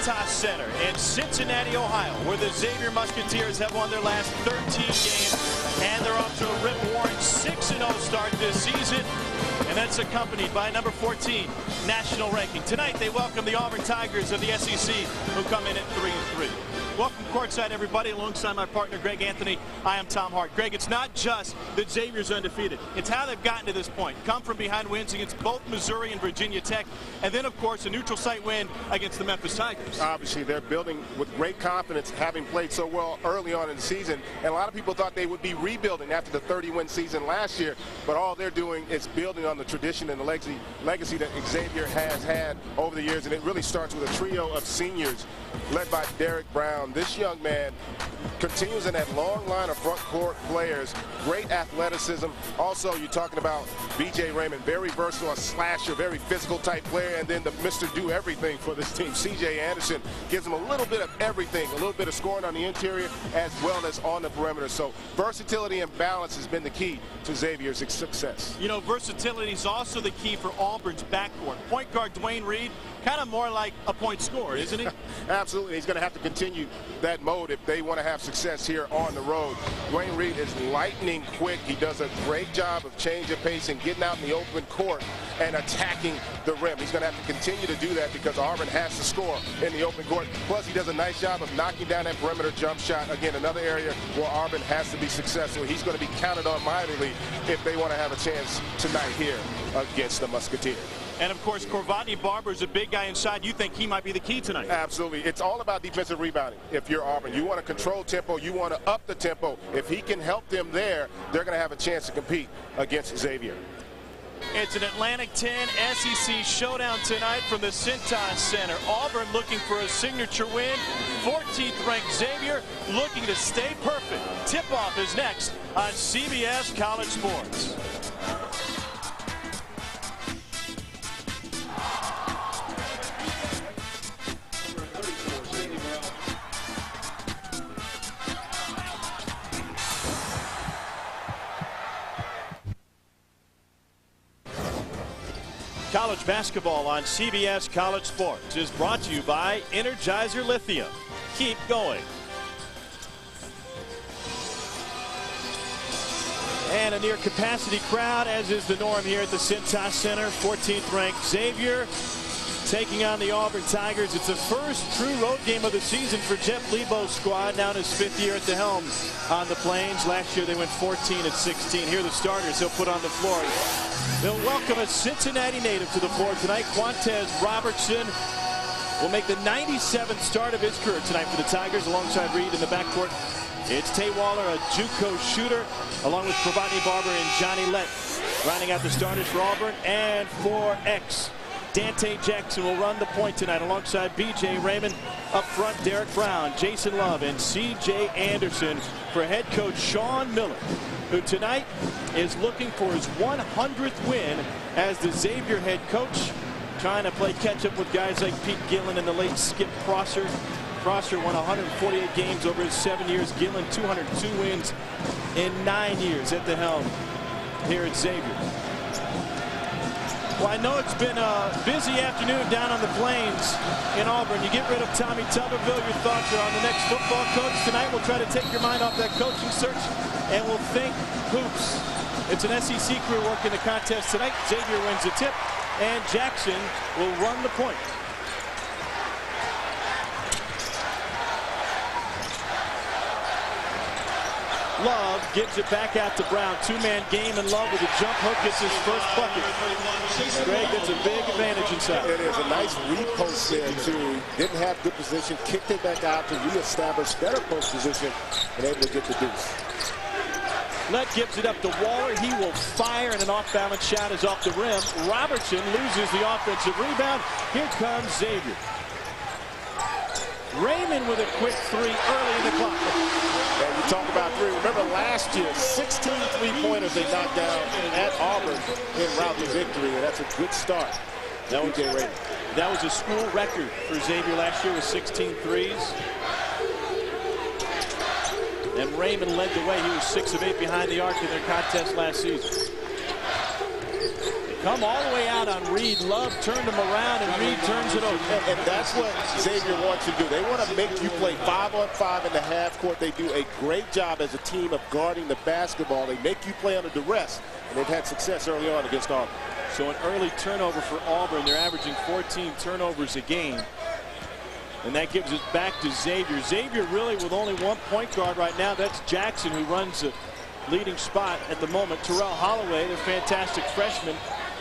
Cintas Center in Cincinnati, Ohio, where the Xavier Musketeers have won their last 13 games, and they're off to a rip-roaring 6-0 start this season, and that's accompanied by number 14 national ranking. Tonight they welcome the Auburn Tigers of the SEC, who come in at 3-3. Welcome courtside, everybody, alongside my partner Greg Anthony. I am Tom Hart. Greg, it's not just that Xavier's undefeated. It's how they've gotten to this point. Come from behind wins against both Missouri and Virginia Tech, and then, of course, a neutral site win against the Memphis Tigers. Obviously, they're building with great confidence, having played so well early on in the season. And a lot of people thought they would be rebuilding after the 30-win season last year. But all they're doing is building on the tradition and the legacy that Xavier has had over the years. And it really starts with a trio of seniors led by Derek Brown. This young man continues in that long line of front court players. Great athleticism. Also, you're talking about B.J. Raymond, very versatile, a slasher, very physical type player. And then the Mr. Do Everything for this team, C.J. Anderson, gives them a little bit of everything, a little bit of scoring on the interior as well as on the perimeter. So versatility and balance has been the key to Xavier's success. You know, versatility is also the key for Auburn's backcourt. Point guard Dwayne Reed, kind of more like a point scorer, isn't he? Absolutely. He's going to have to continue that mode if they want to have success here on the road. Dwayne Reed is lightning quick. He does a great job of changing pace and getting out in the open court and attacking the rim. He's going to have to continue to do that because Auburn has to score in the open court. Plus, he does a nice job of knocking down that perimeter jump shot. Again, another area where Auburn has to be successful. He's going to be counted on mightily if they want to have a chance tonight here against the Musketeers. And, of course, Corvatney Barber is a big guy inside. You think he might be the key tonight? Absolutely. It's all about defensive rebounding. If you're Auburn, you want to control tempo. You want to up the tempo. If he can help them there, they're going to have a chance to compete against Xavier. It's an Atlantic 10 SEC showdown tonight from the Cintas Center. Auburn looking for a signature win. 14th ranked Xavier looking to stay perfect. Tip-off is next on CBS College Sports. College basketball on CBS College Sports is brought to you by Energizer Lithium. Keep going. And a near capacity crowd, as is the norm here at the Cintas Center. 14th ranked Xavier taking on the Auburn Tigers. It's the first true road game of the season for Jeff Lebo's squad, now in his 5th year at the helm on the Plains. Last year they went 14-16. Here are the starters he'll put on the floor. They'll welcome a Cincinnati native to the floor tonight. Quantez Robertson will make the 97th start of his career tonight for the Tigers alongside Reed in the backcourt. It's Tay Waller, a JUCO shooter, along with Corvatney Barber and Johnny Lett. Rounding out the starters for Auburn, and for X, Dante Jackson will run the point tonight alongside B.J. Raymond. Up front, Derek Brown, Jason Love, and C.J. Anderson for head coach Sean Miller, who tonight is looking for his 100th win as the Xavier head coach, trying to play catch-up with guys like Pete Gillen and the late Skip Prosser. Prosser won 148 games over his 7 years. Gillen 202 wins in 9 years at the helm here at Xavier. Well, I know it's been a busy afternoon down on the Plains in Auburn. You get rid of Tommy Tuberville. Your thoughts are on the next football coach. Tonight we'll try to take your mind off that coaching search, and we'll think hoops. It's an SEC crew working the contest tonight. Xavier wins the tip, and Jackson will run the point. Love gives it back out to Brown. Two-man game, and Love with a jump hook gets his first bucket. Greg, that's a big advantage inside. It is a nice repost there, too. Didn't have good position, kicked it back out to reestablish better post position, and able to get the deuce. Lett gives it up to Waller. He will fire, and an off-balance shot is off the rim. Robertson loses the offensive rebound. Here comes Xavier. Raymond with a quick three early in the clock. And you talk about three. Remember last year, 16 three-pointers they knocked down at Auburn in route to victory, and that's a good start. That was Raymond. That was a school record for Xavier last year with 16 threes. And Raymond led the way. He was 6 of 8 behind the arc in their contest last season. come all the way out on Reed. Love turned him around, and Reed turns it over. And that's what Xavier wants you to do. They want to make you play 5-on-5 in the half court. They do a great job as a team of guarding the basketball. They make you play under duress, and they've had success early on against Auburn. So an early turnover for Auburn. They're averaging 14 turnovers a game. And that gives it back to Xavier. Xavier really with only one point guard right now. That's Jackson, who runs the leading spot at the moment. Terrell Holloway, their fantastic freshman,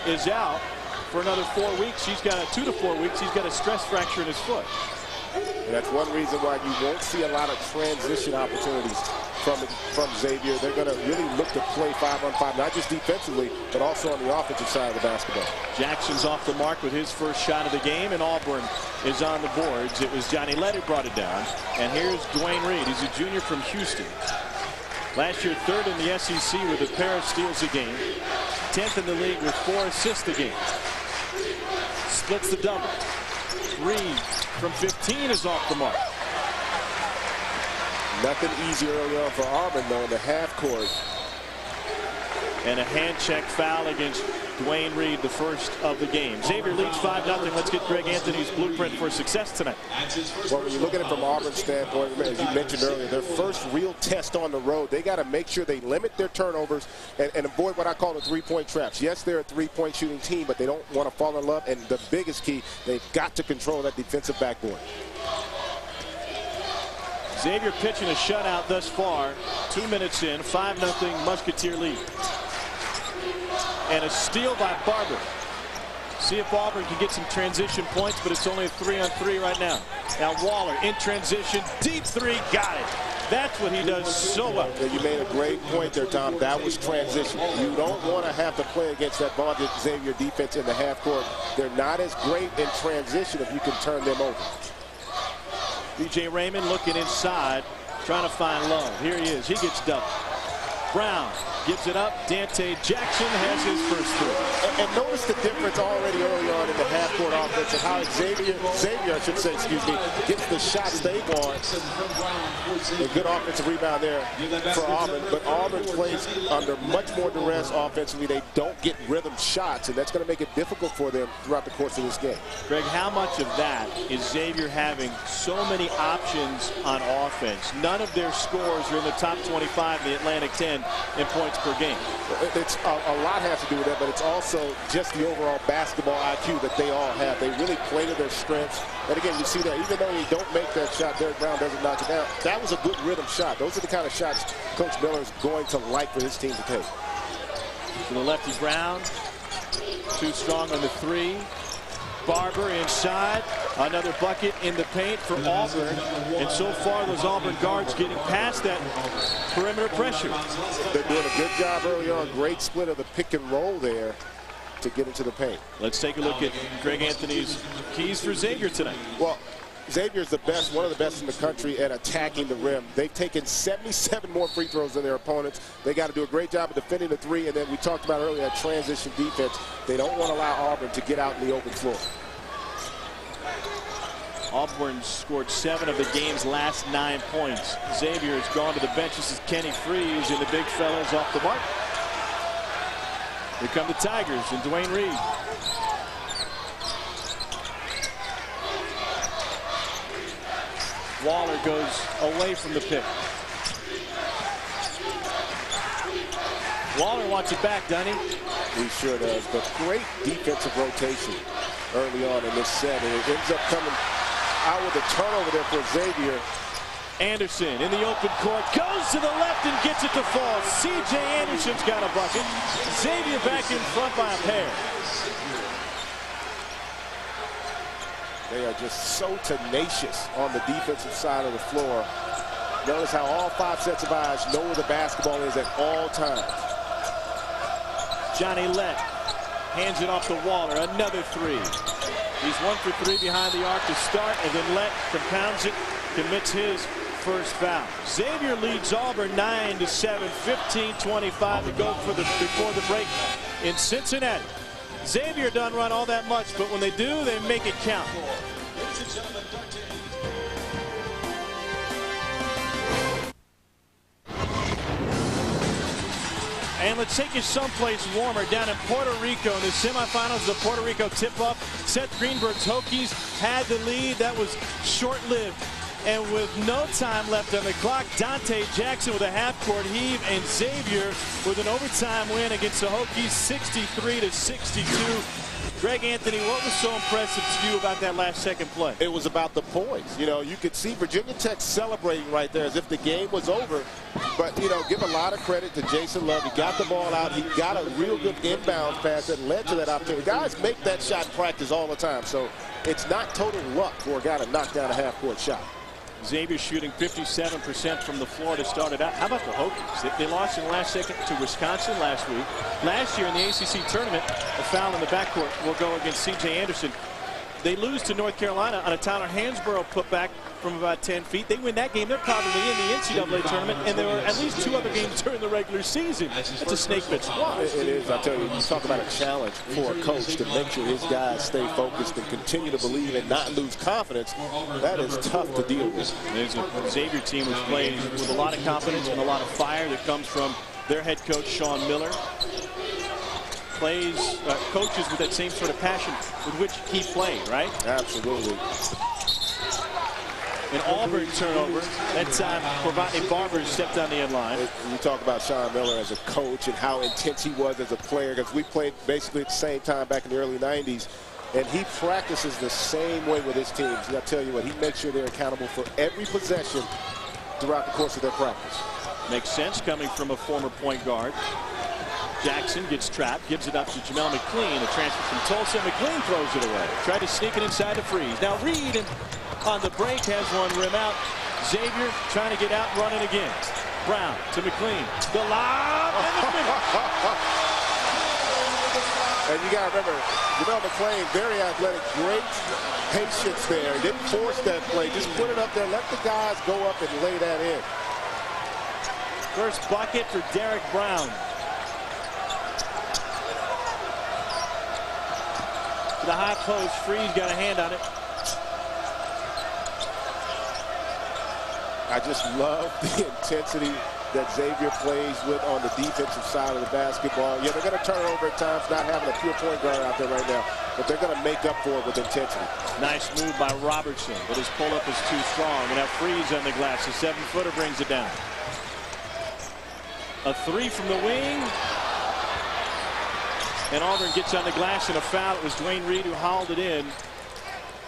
is out for another 4 weeks. He's got 2 to 4 weeks. He's got a stress fracture in his foot. And that's one reason why you won't see a lot of transition opportunities from Xavier. They're going to really look to play 5-on-5, not just defensively, but also on the offensive side of the basketball. Jackson's off the mark with his first shot of the game, and Auburn is on the boards. It was Johnny Lett who brought it down. And here's Dwayne Reed. He's a junior from Houston. Last year, 3rd in the SEC with a pair of steals a game. 10th in the league with 4 assists a game. Splits the double. Reed from 15 is off the mark. Nothing easy early on for Auburn, though, in the half court. And a hand check foul against Dwayne Reed, the first of the game. Xavier leads 5-0. Let's get Greg Anthony's blueprint for success tonight. Well, when you look at it from Auburn's standpoint, as you mentioned earlier, their first real test on the road, they got to make sure they limit their turnovers and avoid what I call the three-point traps. Yes, they're a three-point shooting team, but they don't want to fall in love. And the biggest key, they've got to control that defensive backboard. Xavier pitching a shutout thus far. 2 minutes in, 5-0 Musketeer lead. And a steal by Barber. See if Auburn can get some transition points, but it's only a 3-on-3 right now. Now Waller in transition, deep three, got it. That's what he does so well. Yeah, you made a great point there, Tom. That was transition. You don't want to have to play against that bonded Xavier defense in the half court. They're not as great in transition if you can turn them over. DJ Raymond looking inside, trying to find Love. Here he is. He gets doubled. Brown gives it up. Dante Jackson has his first three. And notice the difference already early on in the half-court offense and how Xavier, I should say, excuse me, gets the shots they want. A good offensive rebound there for Auburn, but Auburn plays under much more duress offensively. They don't get rhythm shots, and that's going to make it difficult for them throughout the course of this game. Greg, how much of that is Xavier having so many options on offense? None of their scores are in the top 25 in the Atlantic 10 in points per game. It's a lot has to do with that, but it's also just the overall basketball IQ that they all have. They really play to their strengths. And again, you see that even though he don't make that shot, Derek Brown doesn't knock it down. That was a good rhythm shot. Those are the kind of shots Coach Miller is going to like for his team to take. To the lefty Brown, too strong on the three. Barber inside, another bucket in the paint for Auburn, and so far those Auburn guards getting past that perimeter pressure. They're doing a good job early on. Great split of the pick and roll there to get into the paint. Let's take a look at Greg Anthony's keys for Xavier tonight. Well, Xavier's the best, one of the best in the country at attacking the rim. They've taken 77 more free throws than their opponents. They got to do a great job of defending the three, and then we talked about earlier that transition defense. They don't want to allow Auburn to get out in the open floor. Auburn scored 7 of the game's last 9 points. Xavier has gone to the bench. This is Kenny Frease, and the big fella's off the mark. Here come the Tigers and Dwayne Reed. Waller goes away from the pick. Waller wants it back, doesn't he? He sure does, but great defensive rotation early on in this set, and it ends up coming out with a turnover there for Xavier. Anderson in the open court, goes to the left and gets it to fall. C.J. Anderson's got a bucket. Xavier back in front by a pair. They are just so tenacious on the defensive side of the floor. Notice how all 5 sets of eyes know where the basketball is at all times. Johnny Lett hands it off to Waller. Another three. He's 1 for 3 behind the arc to start, and then Lett compounds it, commits his first foul. Xavier leads Auburn 9-7, 15:25 to go before the break in Cincinnati. Xavier doesn't run all that much, but when they do, they make it count. And let's take you someplace warmer down in Puerto Rico in the semifinals of the Puerto Rico tip-off. Seth Greenberg's Hokies had the lead. That was short-lived. And with no time left on the clock, Dante Jackson with a half-court heave, and Xavier with an overtime win against the Hokies, 63-62. Greg Anthony, what was so impressive to you about that last second play? It was about the points. You know, you could see Virginia Tech celebrating right there as if the game was over. But, you know, give a lot of credit to Jason Love. He got the ball out. He got a real good inbound pass that led to that opportunity. Guys make that shot in practice all the time. So it's not total luck for a guy to knock down a half-court shot. Xavier shooting 57% from the floor to start it out. How about the Hokies? They lost in the last second to Wisconsin last week. Last year in the ACC tournament, a foul in the backcourt will go against C.J. Anderson. They lose to North Carolina on a Tyler Hansborough putback from about 10 feet. They win that game. They're probably in the NCAA tournament, and there were at least 2 other games during the regular season. That's a snake-bit squad. It is. I tell you, you talk about a challenge for a coach to make sure his guys stay focused and continue to believe and not lose confidence. That is tough to deal with. There's a Xavier team who's playing with a lot of confidence and a lot of fire that comes from their head coach, Sean Miller. Coaches with that same sort of passion with which he played, right? Absolutely. An Auburn turnover. That time, Corvatney Barber stepped on the end line. You talk about Sean Miller as a coach and how intense he was as a player, because we played basically at the same time back in the early 90s. And he practices the same way with his teams. I tell you what, he makes sure they're accountable for every possession throughout the course of their practice. Makes sense coming from a former point guard. Jackson gets trapped, gives it up to Jamel McLean, a transfer from Tulsa. McLean throws it away. Tried to sneak it inside to Frease. Now Reed on the break has one rim out. Xavier trying to get out, running again. Brown to McLean. The lob and the finish. And you got to remember, Jamel McLean, very athletic, great patience there. He didn't force that play. Just put it up there. Let the guys go up and lay that in. First bucket for Derek Brown. The high post, Freeze got a hand on it. I just love the intensity that Xavier plays with on the defensive side of the basketball. Yeah, they're going to turn it over at times, not having a pure point guard out there right now, but they're going to make up for it with intensity. Nice move by Robertson, but his pull-up is too strong. And now Freeze on the glass. The 7-footer brings it down. A 3 from the wing. And Auburn gets on the glass and a foul. It was Dwayne Reed who hauled it in.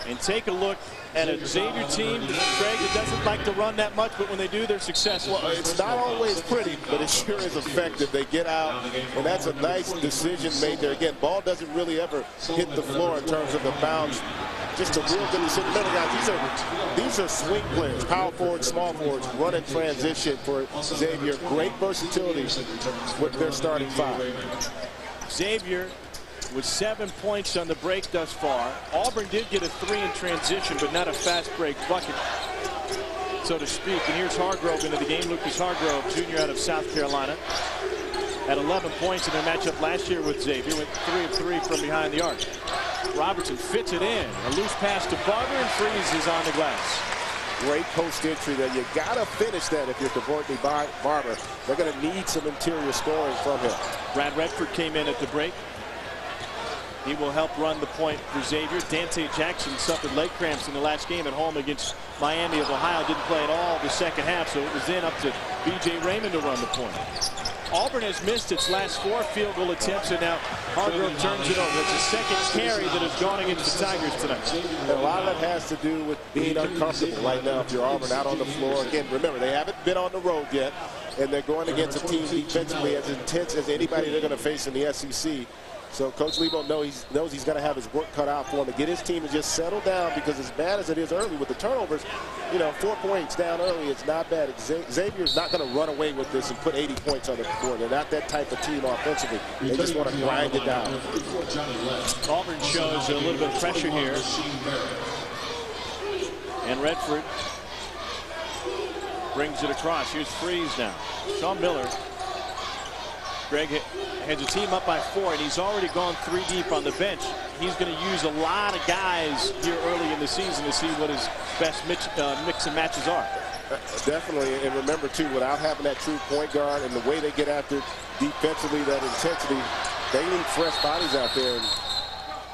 And take a look at a Xavier team, Greg, that doesn't like to run that much, but when they do, they're successful. Well, it's not always pretty, but it sure is effective. They get out, and that's a nice decision made there. Again, ball doesn't really ever hit the floor in terms of the bounce. Just a real good decision. Remember, guys, these are swing players, power forwards, small forwards, run in transition for Xavier. Great versatility with their starting 5. Xavier with 7 points on the break thus far. Auburn did get a 3 in transition, but not a fast break bucket, so to speak. And here's Hargrove into the game. Lucas Hargrove, junior out of South Carolina, had 11 points in their matchup last year with Xavier. Went 3 of 3 from behind the arc. Robertson fits it in. A loose pass to Barber, and Freeze is on the glass. Great post entry there. You got to finish that if you're Corvatney Barber. They're going to need some interior scoring from him. Brad Redford came in at the break. He will help run the point for Xavier. Dante Jackson suffered leg cramps in the last game at home against Miami of Ohio. Didn't play at all the second half, so it was then up to B.J. Raymond to run the point. Auburn has missed its last 4 field goal attempts, and now Hargrove turns it over. It's the second carry that has gone against the Tigers tonight. And a lot of that has to do with being uncomfortable right now if you're Auburn out on the floor. Again, remember, they haven't been on the road yet, and they're going against a team defensively as intense as anybody they're going to face in the SEC. So Coach Lebo knows he's going to have his work cut out for him to get his team to just settle down, because as bad as it is early with the turnovers, you know, 4 points down early, it's not bad. Xavier's not going to run away with this and put 80 points on the board. They're not that type of team offensively. They just want to grind it down. Auburn shows a little bit of pressure here. And Redford brings it across. Here's Freeze now. Sean Miller. Greg has a team up by 4, and he's already gone 3 deep on the bench. He's going to use a lot of guys here early in the season to see what his best mix and matches are. Definitely, and remember too, without having that true point guard and the way they get after defensively, that intensity, they need fresh bodies out there. And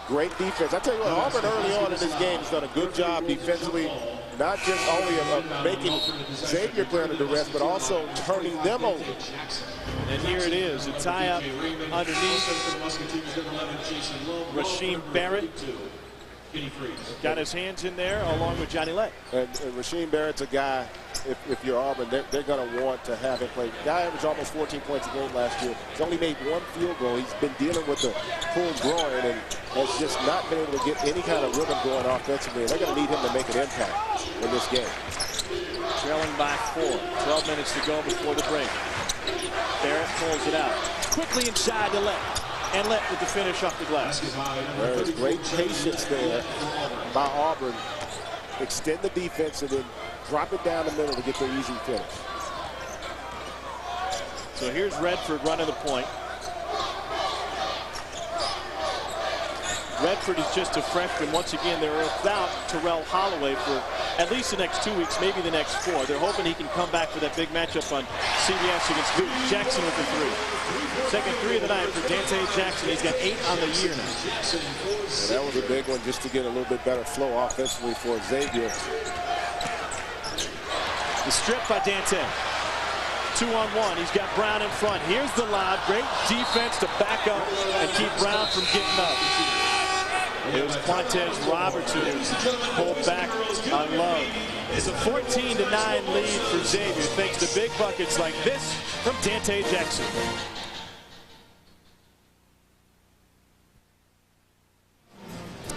great defense. I tell you what, Auburn early on in this game has done a good job defensively, not just only of making Xavier play under duress, but also turning them over. And here it is, a tie-up underneath. Rasheem Barrett got his hands in there along with Johnny Lett. And Rasheem Barrett's a guy, if you're Auburn, they're going to want to have him play. Guy averaged almost 14 points a game last year. He's only made one field goal. He's been dealing with a pulled groin and has just not been able to get any kind of rhythm going offensively. And they're going to need him to make an impact in this game. Trailing by 4. 12 minutes to go before the break. Barrett pulls it out. Quickly inside to Lett. And Lett with the finish off the glass. There is great patience there by Auburn. Extend the defense and then drop it down the middle to get the easy finish. So here's Redford running the point. Redford is just a freshman. Once again, they're without Terrell Holloway for at least the next 2 weeks, maybe the next 4. They're hoping he can come back for that big matchup on CBS against Duke. Jackson with the 3. Second 3 of the night for Dante Jackson. He's got 8 on the year now. And that was a big one just to get a little bit better flow offensively for Xavier. The strip by Dante. 2-on-1. He's got Brown in front. Here's the lob. Great defense to back up and keep Brown from getting up. It was Quantez Robertson who pulled back on Love. It's a 14-9 lead for Xavier thanks to big buckets like this from Dante Jackson.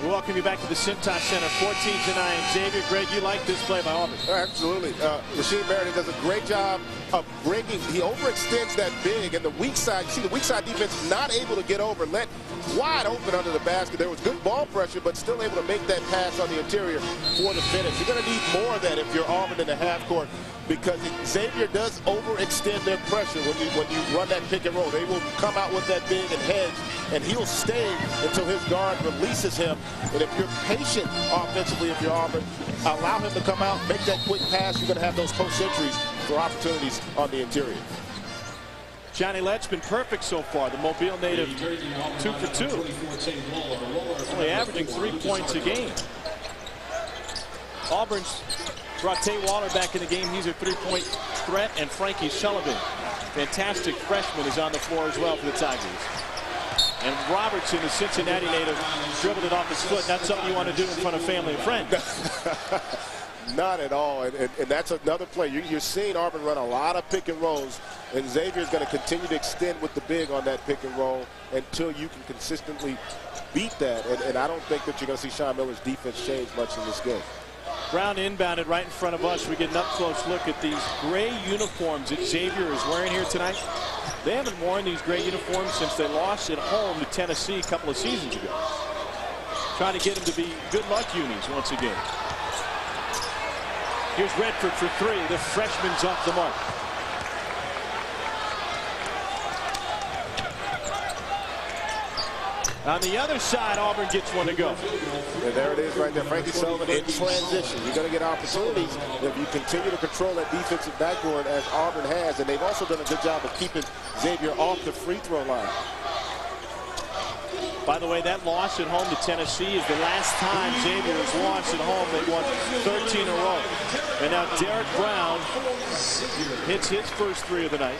We'll welcome you back to the Cintas Center. 14-9. Xavier, Greg, you like this play by Auburn? Absolutely. Rasheem Barrett does a great job of bringing. He overextends that big, and the weak side. You see the weak side defense not able to get over. Let wide open under the basket. There was good ball pressure, but still able to make that pass on the interior for the finish. You're going to need more of that if you're Auburn in the half court, because Xavier does overextend their pressure when you run that pick and roll. They will come out with that big and hedge, and he'll stay until his guard releases him. And if you're patient offensively, if you're Auburn, allow him to come out, make that quick pass. You're going to have those post entries for opportunities on the interior. Johnny Lett's been perfect so far. The Mobile native 2 for 2. Only averaging 3 points a game. Auburn's brought Tay Waller back in the game. He's a 3-point threat. And Frankie Sullivan, fantastic freshman, is on the floor as well for the Tigers. And Robertson, the Cincinnati native, dribbled it off his foot. Not something you want to do in front of family and friends. Not at all. And that's another play. You're seeing Auburn run a lot of pick and rolls. And Xavier is going to continue to extend with the big on that pick and roll until you can consistently beat that. And I don't think that you're going to see Sean Miller's defense change much in this game. Brown inbounded right in front of us. We get an up-close look at these gray uniforms that Xavier is wearing here tonight. They haven't worn these gray uniforms since they lost at home to Tennessee a couple of seasons ago. Trying to get them to be good luck unis once again. Here's Redford for 3. The freshman's off the mark. On the other side, Auburn gets one to go. And there it is right there. Frankie Sullivan in transition. You're going to get opportunities if you continue to control that defensive backboard as Auburn has. And they've also done a good job of keeping Xavier off the free throw line. By the way, that loss at home to Tennessee is the last time Xavier has lost at home. They won 13 in a row. And now Derek Brown hits his first 3 of the night.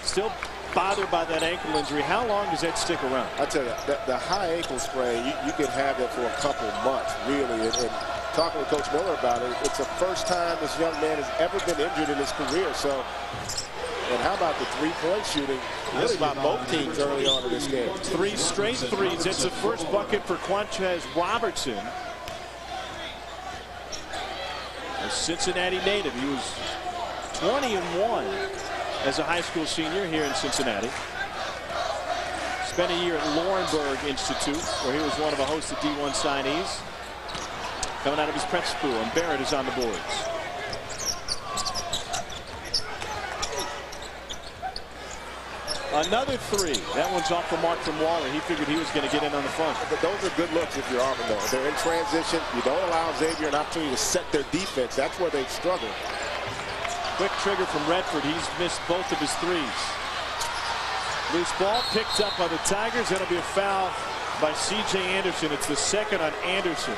Still bothered by that ankle injury. How long does that stick around? I tell you, the high ankle sprain, you can have that for a couple months, really. And talking with Coach Miller about it, it's the first time this young man has ever been injured in his career. So, and how about the 3-point shooting? Really about both teams early on in this game. 3 straight 3s. It's the first bucket for Quantez Robertson. A Cincinnati native. He was 20-1 as a high school senior here in Cincinnati. Spent a year at Laurinburg Institute, where he was one of a host of D1 signees. Coming out of his prep school, and Barrett is on the boards. Another 3. That one's off the mark from Waller. He figured he was going to get in on the front. But those are good looks if you're Auburn, though. They're in transition. You don't allow Xavier an opportunity to set their defense. That's where they've struggled. Quick trigger from Redford. He's missed both of his threes. Loose ball picked up by the Tigers. That'll be a foul by C.J. Anderson. It's the second on Anderson.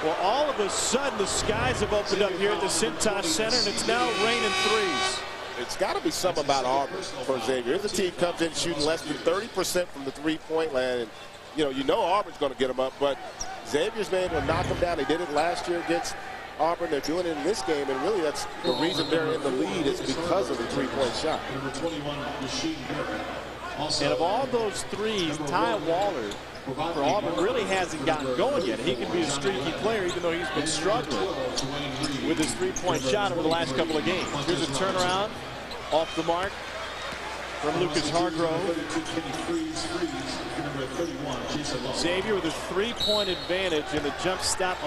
Well, all of a sudden, the skies have opened up here at the Cintas Center, and it's now raining threes. It's got to be something about Auburn for Xavier. If the team comes in shooting less than 30% from the three-point line, and you know Auburn's going to get them up, but Xavier's been able to knock them down. They did it last year against Auburn. They're doing it in this game, and really that's the reason they're in the lead is because of the three-point shot. And of all those threes, Ty Waller for Auburn really hasn't gotten going yet. He can be a streaky player even though he's been struggling with his three-point shot over the last couple of games. Here's a turnaround off the mark from Lucas Hargrove. Xavier with a three-point advantage in the jump stop,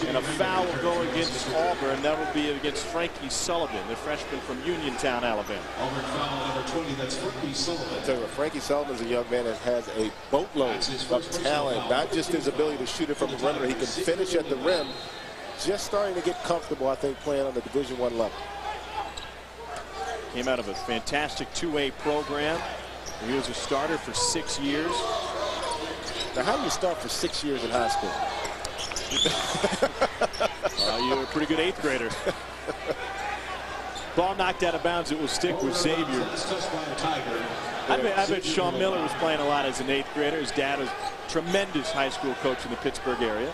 and a foul will go against Auburn. That will be against Frankie Sullivan, the freshman from Uniontown, Alabama. Auburn foul number 20, that's Frankie Sullivan. I tell you what, Frankie Sullivan's a young man that has a boatload of talent, not just his ability to shoot it from the perimeter. He can finish at the rim. Just starting to get comfortable, I think, playing on the Division I level. Came out of a fantastic two-way program. He was a starter for 6 years. Now, how do you start for 6 years in high school? You're a pretty good 8th grader. Ball knocked out of bounds. It will stick with Xavier. I bet Sean Miller was playing a lot as an 8th grader. His dad was a tremendous high school coach in the Pittsburgh area.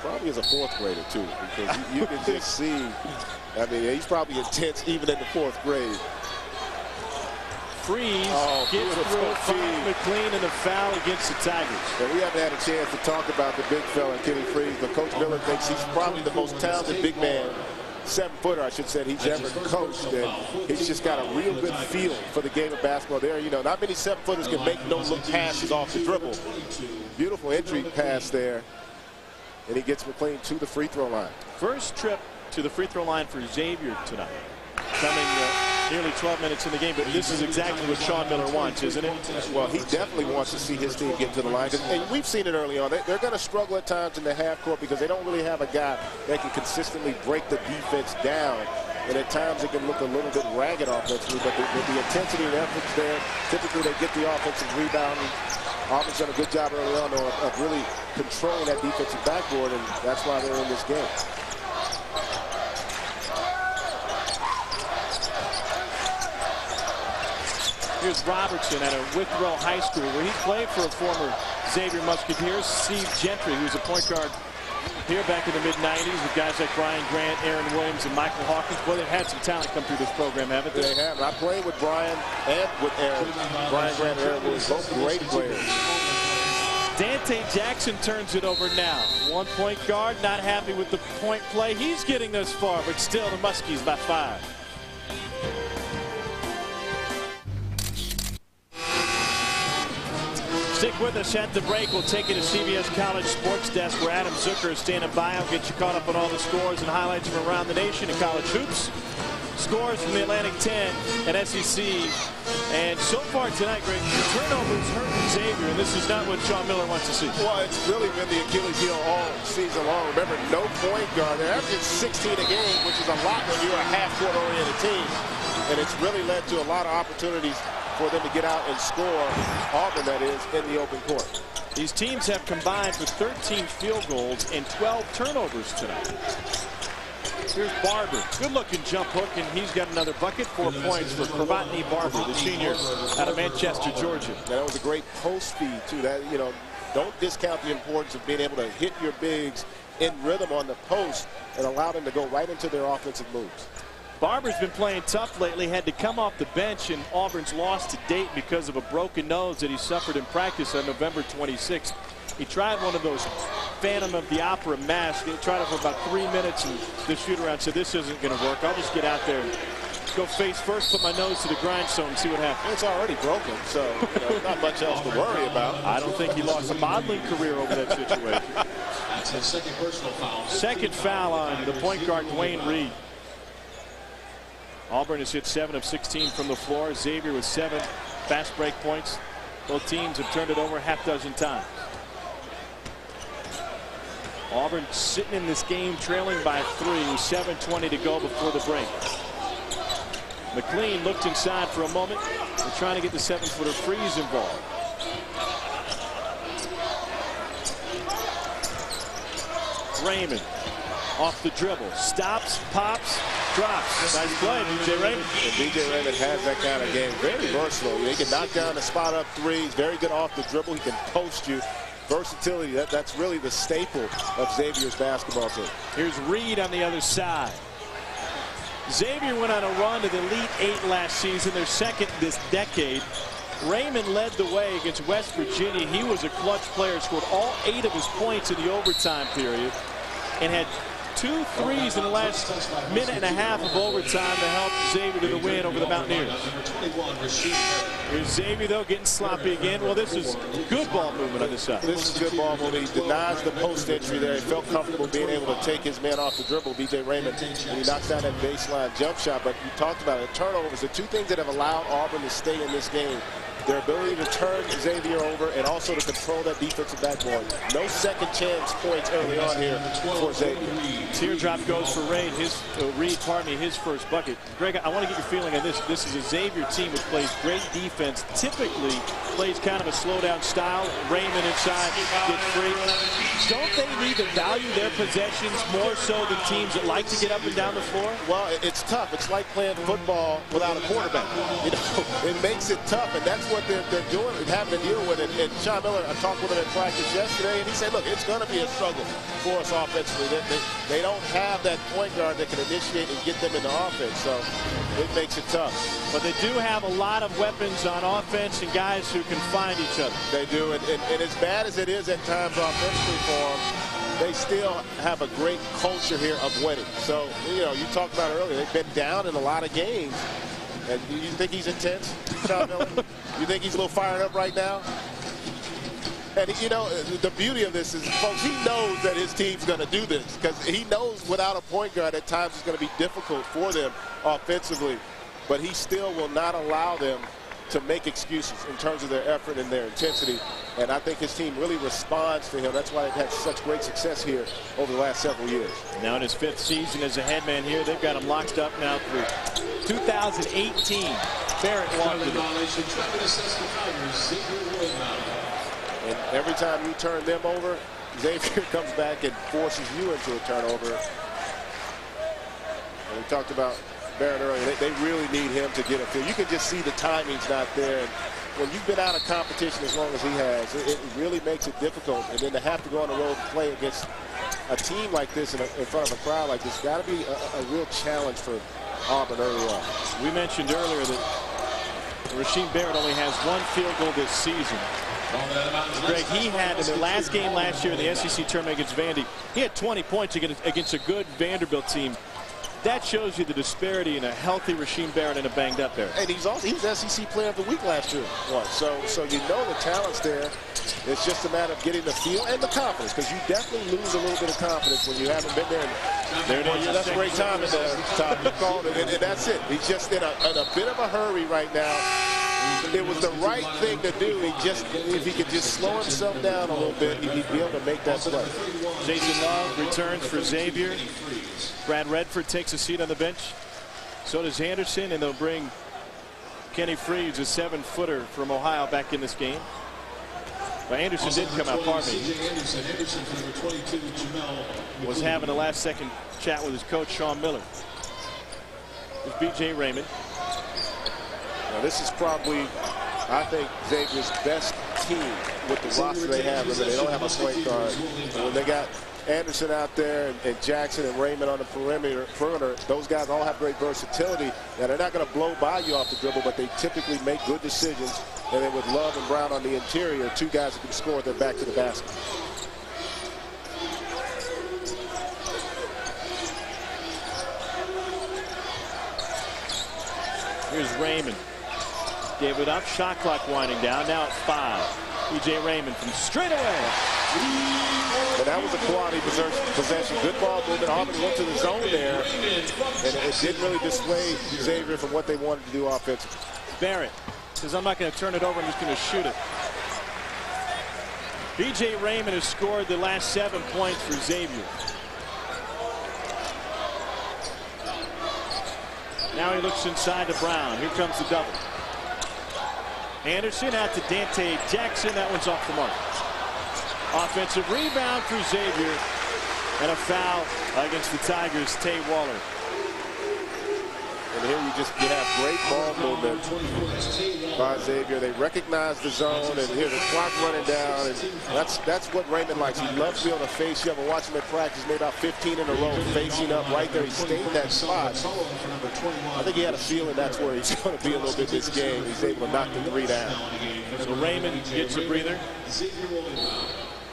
Probably as a 4th grader, too, because you can just see, I mean, he's probably intense even in the 4th grade. Frease gets through, finds McLean, and a foul against the Tigers. Well, we haven't had a chance to talk about the big fella, Kenny Frease, but Coach Miller thinks he's probably the most talented big man, 7-footer, I should say, he's ever coached, and he's just got a real good feel for the game of basketball there. You know, not many 7-footers can make no-look passes off the dribble. Beautiful entry pass there, and he gets McLean to the free throw line. First trip to the free throw line for Xavier tonight. Coming nearly 12 minutes in the game, but this is exactly what Sean Miller wants, isn't it? Well, he definitely wants to see his team get to the line. And we've seen it early on. They're going to struggle at times in the half court because they don't really have a guy that can consistently break the defense down. And at times it can look a little bit ragged offensively, but the intensity and effort's there. Typically they get the offensive rebound. Auburn's done a good job early on of really controlling that defensive backboard, and that's why they're in this game. Here's Robertson at a Withrow High School, where he played for a former Xavier Musketeers, Steve Gentry, who's a point guard here back in the mid-90s with guys like Brian Grant, Aaron Williams, and Michael Hawkins. Boy, they've had some talent come through this program, haven't they? They have. I played with Brian and with Aaron. Brian Grant and Aaron Williams, both great players. Dante Jackson turns it over now. One point guard, not happy with the point play. He's getting this far, but still the Muskies by 5. Stick with us at the break. We'll take you to CBS College Sports Desk, where Adam Zucker is standing by. I'll get you caught up on all the scores and highlights from around the nation in college hoops. Scores from the Atlantic 10 and SEC. And so far tonight, Greg, the turnovers hurt Xavier, and this is not what Sean Miller wants to see. Well, it's really been the Achilles heel all season long. Remember, no point guard. They're averaging 16 a game, which is a lot when you're a half-court oriented team. And it's really led to a lot of opportunities for them to get out and score, Auburn, that is, in the open court. These teams have combined for 13 field goals and 12 turnovers tonight. Here's Barber. Good-looking jump hook, and he's got another bucket. 4 points for Pravotny Barber, the senior out of Manchester, Georgia. That was a great post feed, too. That, you know, don't discount the importance of being able to hit your bigs in rhythm on the post and allow them to go right into their offensive moves. Barber's been playing tough lately, had to come off the bench in Auburn's loss to Dayton because of a broken nose that he suffered in practice on November 26th. He tried one of those Phantom of the Opera masks. He tried it for about 3 minutes, and the shoot-around said, this isn't going to work. I'll just get out there and go face first, put my nose to the grindstone and see what happens. It's already broken, so not much else to worry about. I don't think he lost a modeling career over that situation. That's his second personal foul. Second foul on the point guard, Dwayne Reed. Auburn has hit 7 of 16 from the floor. Xavier with 7 fast break points. Both teams have turned it over a half dozen times. Auburn sitting in this game trailing by 3 with 7:20 to go before the break. McLean looked inside for a moment. They're trying to get the 7-footer Frease involved. Raymond off the dribble, stops, pops, drops. Nice play, B.J. Raymond. And B.J. Raymond has that kind of game. Very versatile. He can knock down the spot up three. He's very good off the dribble. He can post you. Versatility, that's really the staple of Xavier's basketball team. Here's Reed on the other side. Xavier went on a run to the Elite Eight last season, their second this decade. Raymond led the way against West Virginia. He was a clutch player, scored all 8 of his points in the overtime period, and had 2 threes in the last minute and a half of overtime to help Xavier to the win over the Mountaineers. Here's Xavier, though, getting sloppy again. Well, this is good ball movement on this side. This is good ball movement. He denies the post entry there. He felt comfortable being able to take his man off the dribble, B.J. Raymond, and he knocks down that baseline jump shot. But you talked about it. Turnovers, the 2 things that have allowed Auburn to stay in this game. Their ability to turn Xavier over and also to control that defensive backboard. No second chance points early on here for Xavier. Teardrop goes for Reed, his first bucket. Greg, I want to get your feeling on this. This is a Xavier team which plays great defense, typically plays kind of a slow-down style. Raymond inside, gets free. Don't they need to value their possessions more so than teams that like to get up and down the floor? Well, it's tough. It's like playing football without a quarterback. You know, it makes it tough, and that's what they're doing and having to deal with it. And Sean Miller, I talked with him at practice yesterday, and he said, look, it's going to be a struggle for us offensively. They don't have that point guard that can initiate and get them into offense, so it makes it tough. But they do have a lot of weapons on offense and guys who can find each other. They do, and as bad as it is at times offensively for them, they still have a great culture here of winning. So, you know, you talked about it earlier, they've been down in a lot of games. And you think he's intense, Sean Miller? You think he's a little fired up right now? And, you know, the beauty of this is, folks, he knows that his team's going to do this because he knows without a point guard at times it's going to be difficult for them offensively. But he still will not allow them to make excuses in terms of their effort and their intensity. And I think his team really responds to him. That's why they've had such great success here over the last several years. Now in his 5th season as a head man here, they've got him locked up now through 2018. Barrett walked it. And every time you turn them over, Xavier comes back and forces you into a turnover. And we talked about Barrett earlier. They really need him to get a feel. You can just see the timing's not there. And when you've been out of competition as long as he has, it really makes it difficult. And then to have to go on the road and play against a team like this in front of a crowd like this, got to be a real challenge for Auburn early on. We mentioned earlier that Rasheem Barrett only has 1 field goal this season. Greg, he had in the last game last year in the SEC tournament against Vandy, he had 20 points against a good Vanderbilt team. That shows you the disparity in a healthy Rasheem Barrett and a banged up Barrett. And he was SEC Player of the Week last year. So you know the talent's there. It's just a matter of getting the feel and the confidence, because you definitely lose a little bit of confidence when you haven't been there. There it is. That's a great time in there, Tom. You called it, and that's it. He's just in a bit of a hurry right now. It was the right thing to do. If he could just slow himself down a little bit, he'd be able to make that play. Jason Love returns for Xavier. Brad Redford takes a seat on the bench. So does Anderson, and they'll bring Kenny Frease, a 7-footer from Ohio, back in this game. But Anderson did come out, pardon me. Was having a last-second chat with his coach, Sean Miller. There's B.J. Raymond. Now, this is probably, I think, Xavier's best team with the roster they have. They don't have a point guard. When they got Anderson out there and Jackson and Raymond on the perimeter, those guys all have great versatility. Now, they're not going to blow by you off the dribble, but they typically make good decisions. And then with Love and Brown on the interior, 2 guys who can score, they're back to the basket. Here's Raymond. Gave it up. Shot clock winding down. Now at 5. B.J. Raymond from straight away. And that was a quality possession. Good ball movement. Auburn went to the zone there, and it didn't really dissuade Xavier from what they wanted to do offensively. Barrett says, I'm not going to turn it over. I'm just going to shoot it. B.J. Raymond has scored the last 7 points for Xavier. Now he looks inside to Brown. Here comes the double. Anderson out to Dante Jackson. That one's off the mark. Offensive rebound for Xavier. And a foul against the Tigers, Tay Waller. And here you have great ball movement by Xavier. They recognize the zone, and here the clock running down, and that's what Raymond likes. He loves to be able to face you up and watch him at practice. Made about 15 in a row, facing up right there. He stayed in that spot. I think he had a feeling that's where he's going to be a little bit this game. He's able to knock the three down. So Raymond gets a breather.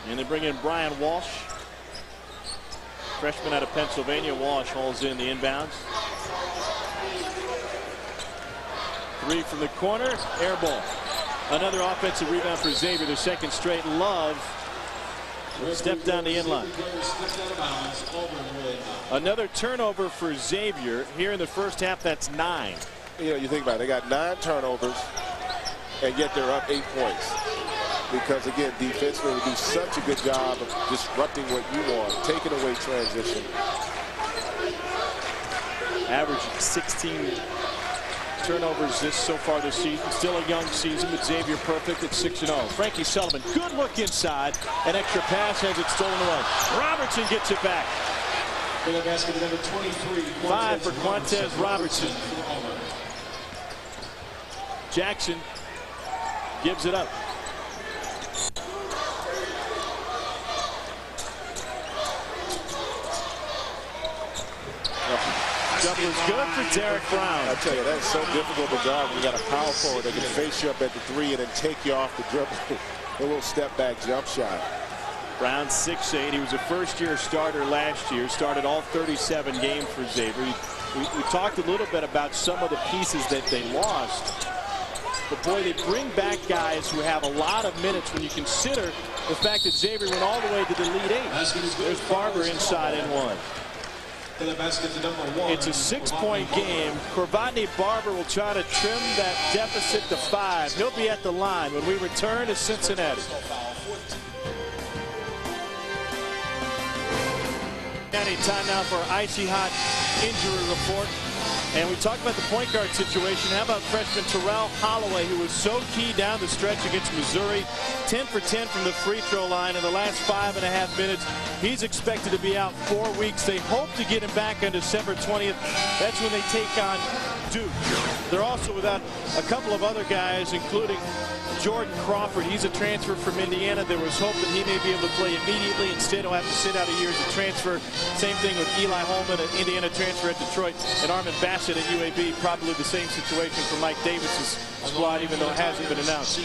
And they bring in Brian Walsh. Freshman out of Pennsylvania. Walsh hauls in the inbounds. Three from the corner, air ball. Another offensive rebound for Xavier, their second straight. Love stepped down the inline. Another turnover for Xavier here in the first half. That's 9. You know, you think about it, they got 9 turnovers, and yet they're up 8 points. Because again, defensively, they do such a good job of disrupting what you want, taking away transition. Averaging 16 turnovers so far this season. Still a young season, but Xavier perfect at 6-0. Frankie Sullivan, good look inside. An extra pass has it stolen away. Robertson gets it back. For the basket, number 23. 5 for Quantez Robertson. Jackson gives it up. Jumper is good for Derek Brown. I tell you, that's so difficult to guard when you got a power forward that can face you up at the 3 and then take you off the dribble. A little step back jump shot. Brown 6'8". He was a first-year starter last year. Started all 37 games for Xavier. We talked a little bit about some of the pieces that they lost. But boy, they bring back guys who have a lot of minutes when you consider the fact that Xavier went all the way to the Elite 8. There's Barber inside in 1. It's a 6-point game. Corvatney Barber will try to trim that deficit to 5. He'll be at the line when we return to Cincinnati. Time now for our icy hot injury report. And we talked about the point guard situation. How about freshman Terrell Holloway, who was so key down the stretch against Missouri? 10 for 10 from the free throw line in the last 5.5 minutes. He's expected to be out 4 weeks. They hope to get him back on December 20th. That's when they take on Duke. They're also without a couple of other guys, including Jordan Crawford. He's a transfer from Indiana. There was hope that he may be able to play immediately. Instead, he'll have to sit out a year as a transfer. Same thing with Eli Holman, an Indiana transfer at Detroit, and Armin Bassett at UAB. Probably the same situation for Mike Davis's squad, even though it hasn't been announced.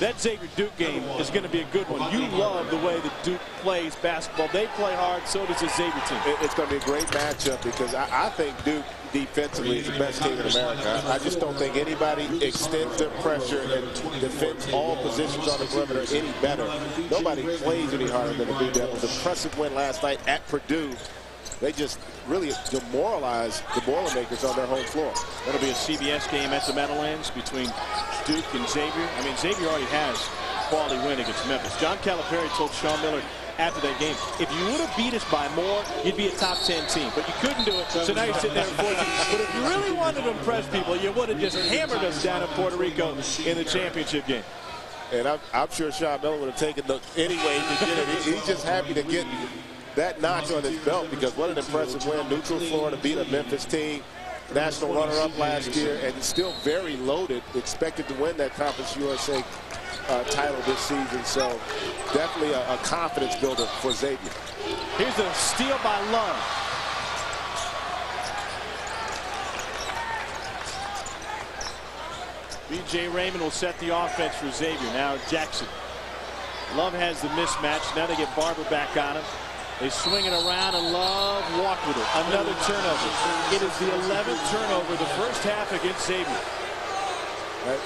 That Xavier-Duke game is going to be a good one. You love the way that Duke plays basketball. They play hard, so does the Xavier team. It's going to be a great matchup because I think Duke defensively is the best team in America. I just don't think anybody extends their pressure and defends all positions on the perimeter any better. Nobody plays any harder than the Duke Devils. Impressive win last night at Purdue. They just really demoralized the Boilermakers on their home floor. That'll be a CBS game at the Meadowlands between Duke and Xavier. I mean, Xavier already has a quality win against Memphis. John Calipari told Sean Miller after that game, if you would have beat us by more, you'd be a top 10 team. But you couldn't do it, so now you're sitting there in 14. But if you really wanted to impress people, you would have just hammered us down in Puerto Rico in the championship game. And I'm sure Sean Miller would have taken the anyway to get it. He's just happy to get that notch on his belt because what an impressive win. Neutral Florida beat a Memphis team. National runner-up last year and still very loaded. Expected to win that Conference USA title this season. So definitely a confidence builder for Xavier. Here's a steal by Love. B.J. Raymond will set the offense for Xavier. Now Jackson. Love has the mismatch. Now they get Barber back on him. They swing it around and Love walk with it. Another turnover. It is the 11th turnover the first half against Xavier.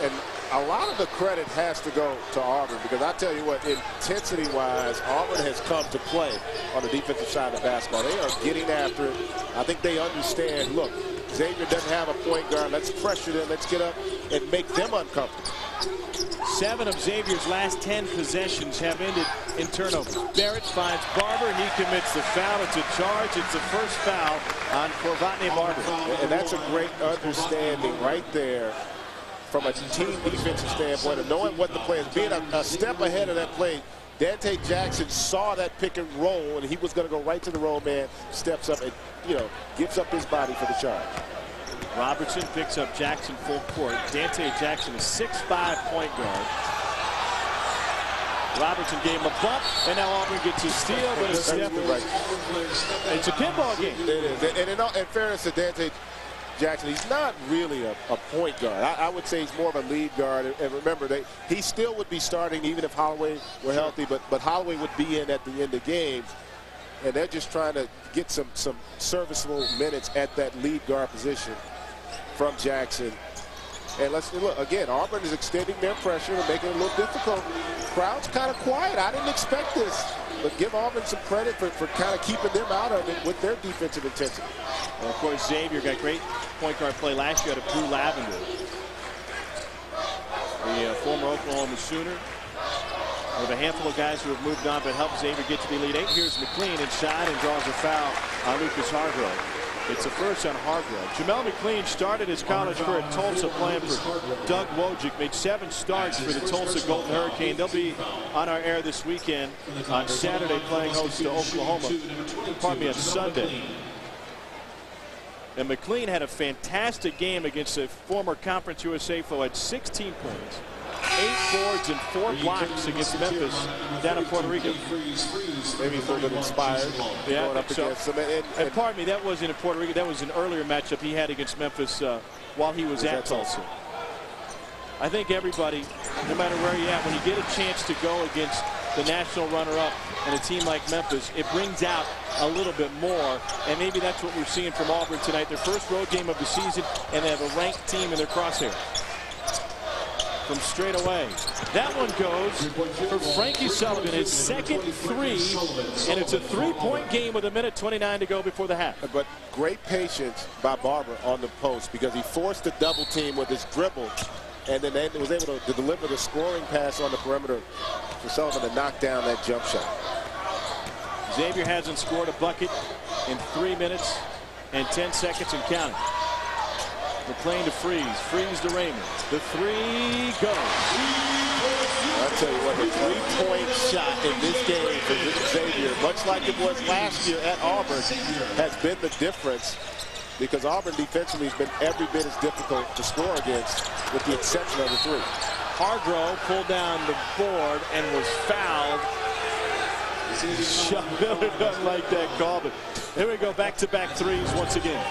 And A lot of the credit has to go to Auburn, because I tell you what, intensity-wise, Auburn has come to play on the defensive side of basketball. They are getting after it. I think they understand, look, Xavier doesn't have a point guard. Let's pressure them. Let's get up and make them uncomfortable. 7 of Xavier's last 10 possessions have ended in turnovers. Barrett finds Barber, and he commits the foul. It's a charge. It's the first foul on Corvatney Barber. And that's a great understanding right there from a team defensive standpoint of knowing what the play is. Being a step ahead of that play, Dante Jackson saw that pick and roll, and he was going to go right to the roll man, steps up and, gives up his body for the charge. Robertson picks up Jackson full court. Dante Jackson, a 6'5" point guard. Robertson gave him a bump, and now Auburn gets a steal, but a step. It's a pinball game. It is. And in fairness to Dante Jackson, he's not really a point guard. I would say he's more of a lead guard. And remember, he still would be starting even if Holloway were healthy, but Holloway would be in at the end of games. And they're just trying to get some serviceable minutes at that lead guard position from Jackson. And let's look again. Auburn is extending their pressure and making it a little difficult. Crowd's kind of quiet. I didn't expect this, but give Auburn some credit for kind of keeping them out of it with their defensive intensity. And of course, Xavier got great point guard play last year out of Drew Lavender, the former Oklahoma Sooner. With a handful of guys who have moved on but helped Xavier get to the Elite Eight. Here's McLean inside and draws a foul on Lucas Hargrove. It's a first on Hargrove. Jamel McLean started his college career at Tulsa playing for Doug Wojcik. Made 7 starts for the Tulsa Golden Hurricane. They'll be on our air this weekend on Saturday playing host to Oklahoma. Pardon me, on Sunday. And McLean had a fantastic game against a former Conference USA foe at 16 points. 8 boards and 4 blocks against Memphis down in Puerto Rico. Maybe he's a little bit inspired. Yeah, going up against them. And pardon me, that wasn't in Puerto Rico. That was an earlier matchup he had against Memphis while he was at Tulsa. I think everybody, no matter where you're at, when you get a chance to go against the national runner-up and a team like Memphis, it brings out a little bit more. And maybe that's what we're seeing from Auburn tonight. Their first road game of the season, and they have a ranked team in their crosshairs. From straight away. That one goes for Frankie Sullivan, his second 3, and it's a 3-point game with 1:29 to go before the half. But great patience by Barber on the post, because he forced the double team with his dribble, and then they was able to deliver the scoring pass on the perimeter for Sullivan to knock down that jump shot. Xavier hasn't scored a bucket in 3 minutes and 10 seconds and counting. McLean to Frease. Frease to Raymond. The 3 goes. I'll tell you what, the 3-point shot in this game for Xavier, much like it was last year at Auburn, has been the difference, because Auburn defensively has been every bit as difficult to score against, with the exception of the 3. Hargrove pulled down the board and was fouled. Miller doesn't like that call, but here we go, back-to-back 3s once again.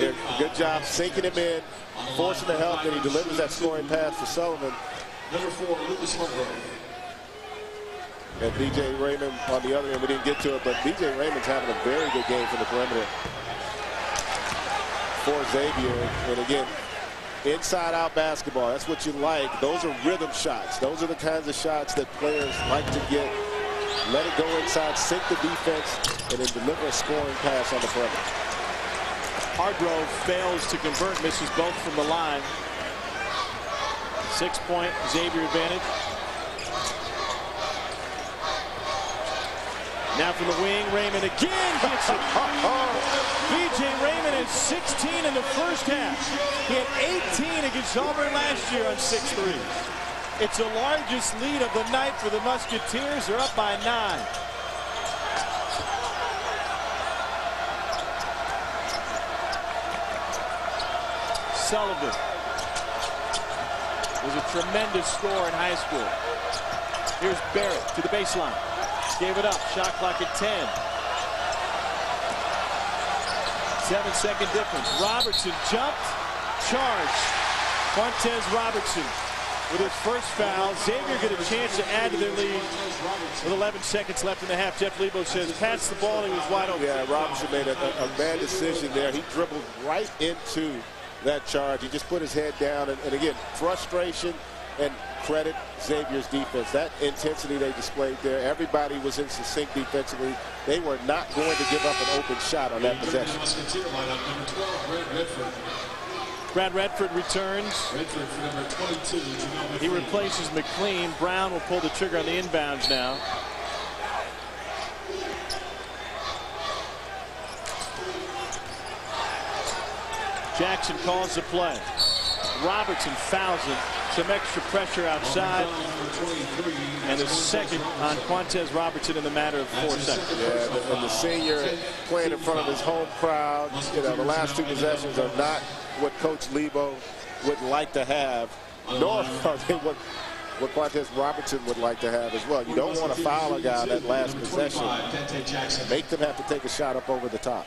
Yeah, good job sinking him in, forcing the help, and he delivers that scoring pass for Sullivan. Number 4, Lucas Hargrove. And B.J. Raymond on the other end, we didn't get to it, but B.J. Raymond's having a very good game from the perimeter for Xavier. And again, inside-out basketball, that's what you like. Those are rhythm shots. Those are the kinds of shots that players like to get. Let it go inside, sink the defense, and then deliver a scoring pass on the perimeter. Hargrove fails to convert, misses both from the line. 6-point Xavier advantage. Now from the wing, Raymond again gets it. B.J. Raymond has 16 in the first half. He had 18 against Auburn last year on 6 threes. It's the largest lead of the night for the Musketeers. They're up by 9. Sullivan was a tremendous scorer in high school. Here's Barrett to the baseline. Gave it up. Shot clock at 10. 7-second difference. Robertson jumped. Charged. Fuentes Robertson with his first foul. Xavier get a chance to add to their lead with 11 seconds left in the half. Jeff Lebo says, pass the ball, and he was wide open. Yeah, Robertson made a bad decision there. He dribbled right into that charge. He just put his head down, and again, frustration, and credit Xavier's defense. That intensity they displayed there, everybody was in sync defensively. They were not going to give up an open shot on that possession. Musketeer lineup, number 12, Redford. Brad Redford returns. Redford for number 22. He replaces McLean. Brown will pull the trigger on the inbounds now. Jackson calls the play. Robertson fouls it. Some extra pressure outside. And the second on Quantez Robertson in the matter of 4 seconds. Yeah, and the senior playing in front of his home crowd. You know, the last 2 possessions are not what Coach Lebo would like to have, nor are they what Quantez Robertson would like to have as well. You don't want to foul a guy that last possession. Make them have to take a shot up over the top.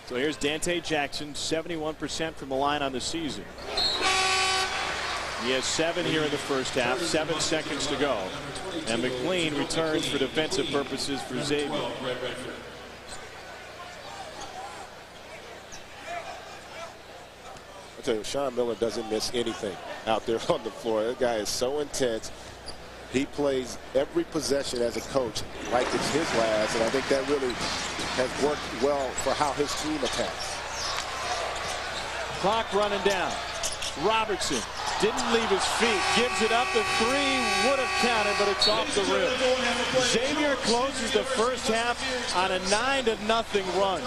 So here's Dante Jackson, 71% from the line on the season. He has 7 here in the first half, 7 seconds to go. And McLean returns for defensive purposes for Xavier. I'll tell you, Sean Miller doesn't miss anything out there on the floor. That guy is so intense. He plays every possession as a coach like it's his last, and I think that really has worked well for how his team attacks. Clock running down. Robertson didn't leave his feet. Gives it up. The 3 would have counted, but it's off the rim. Xavier closes the first half on a 9-0 run.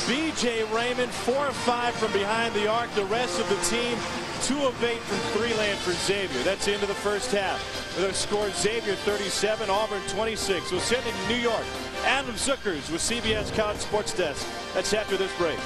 B.J. Raymond, 4 of 5 from behind the arc. The rest of the team, 2 of 8 from 3-land for Xavier. That's the end of the first half. With a score, Xavier 37, Auburn 26. We'll send it to New York. Adam Zuckers with CBS College Sports Desk. That's after this break.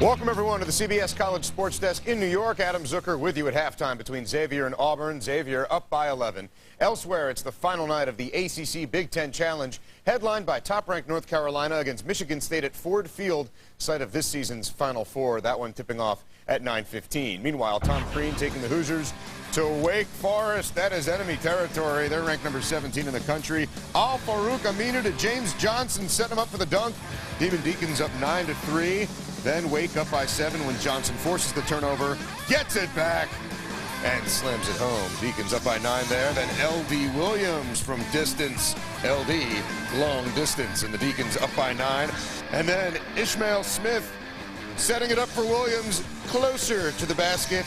Welcome, everyone, to the CBS College Sports Desk in New York. Adam Zucker with you at halftime between Xavier and Auburn. Xavier up by 11. Elsewhere, it's the final night of the ACC Big Ten Challenge, headlined by top-ranked North Carolina against Michigan State at Ford Field, site of this season's Final Four. That one tipping off at 9:15. Meanwhile, Tom Crean taking the Hoosiers to Wake Forest. That is enemy territory. They're ranked number 17 in the country. Al-Farouq Aminu to James Johnson, setting him up for the dunk. Demon Deacons up 9-3. Then Wake up by 7 when Johnson forces the turnover, gets it back, and slams it home. Deacons up by 9 there. Then L.D. Williams from distance. L.D. long distance, and the Deacons up by 9. And then Ishmael Smith setting it up for Williams, closer to the basket.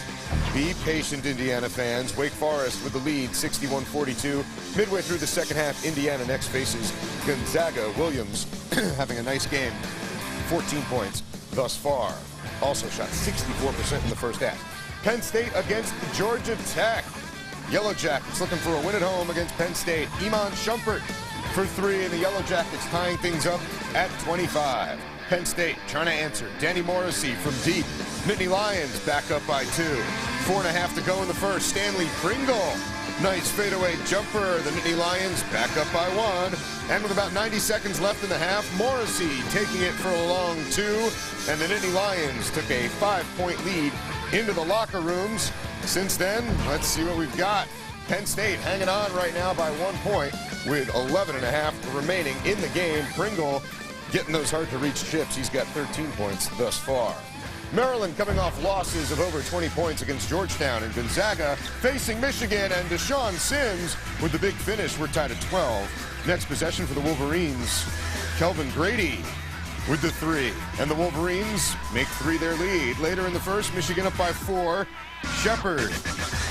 Be patient, Indiana fans. Wake Forest with the lead, 61-42. Midway through the second half, Indiana next faces Gonzaga. Williams having a nice game, 14 points thus far. Also shot 64% in the first half. Penn State against Georgia Tech. Yellow Jackets looking for a win at home against Penn State. Iman Shumpert for 3, and the Yellow Jackets tying things up at 25. Penn State trying to answer. Danny Morrissey from deep. Nittany Lions back up by 2. 4.5 to go in the first. Stanley Pringle. Nice fadeaway jumper. The Nittany Lions back up by 1. And with about 90 seconds left in the half, Morrissey taking it for a long 2. And the Nittany Lions took a 5-point lead into the locker rooms. Since then, let's see what we've got. Penn State hanging on right now by 1 point with 11.5 remaining in the game. Pringle getting those hard-to-reach chips. He's got 13 points thus far. Maryland coming off losses of over 20 points against Georgetown, and Gonzaga facing Michigan, and Deshaun Sims with the big finish. We're tied at 12. Next possession for the Wolverines. Kelvin Grady with the 3, and the Wolverines make 3 their lead. Later in the first, Michigan up by 4. Shepard,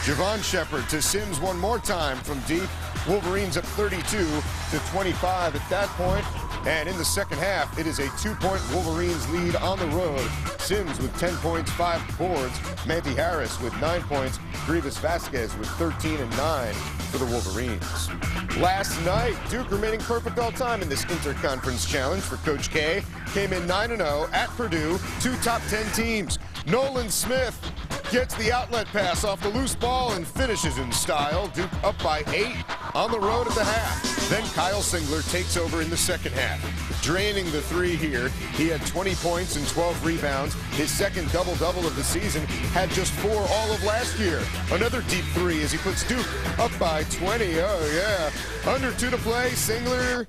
Javon Shepard to Sims one more time from deep. Wolverines up 32-25 at that point. And in the second half, it is a 2-point Wolverines lead on the road. Sims with 10 points, 5 boards. Manti Harris with 9 points. Grievous Vasquez with 13 and 9 for the Wolverines. Last night, Duke remaining perfect all time in this Interconference Challenge for Coach K. Came in 9-0 at Purdue, 2 top 10 teams. Nolan Smith gets the outlet pass off the loose ball and finishes in style. Duke up by 8 on the road at the half. Then Kyle Singler takes over in the second half. draining the three here. He had 20 points and 12 rebounds. His second double-double of the season, had just 4 all of last year. Another deep three as he puts Duke up by 20. Oh, yeah. Under 2 to play. Singler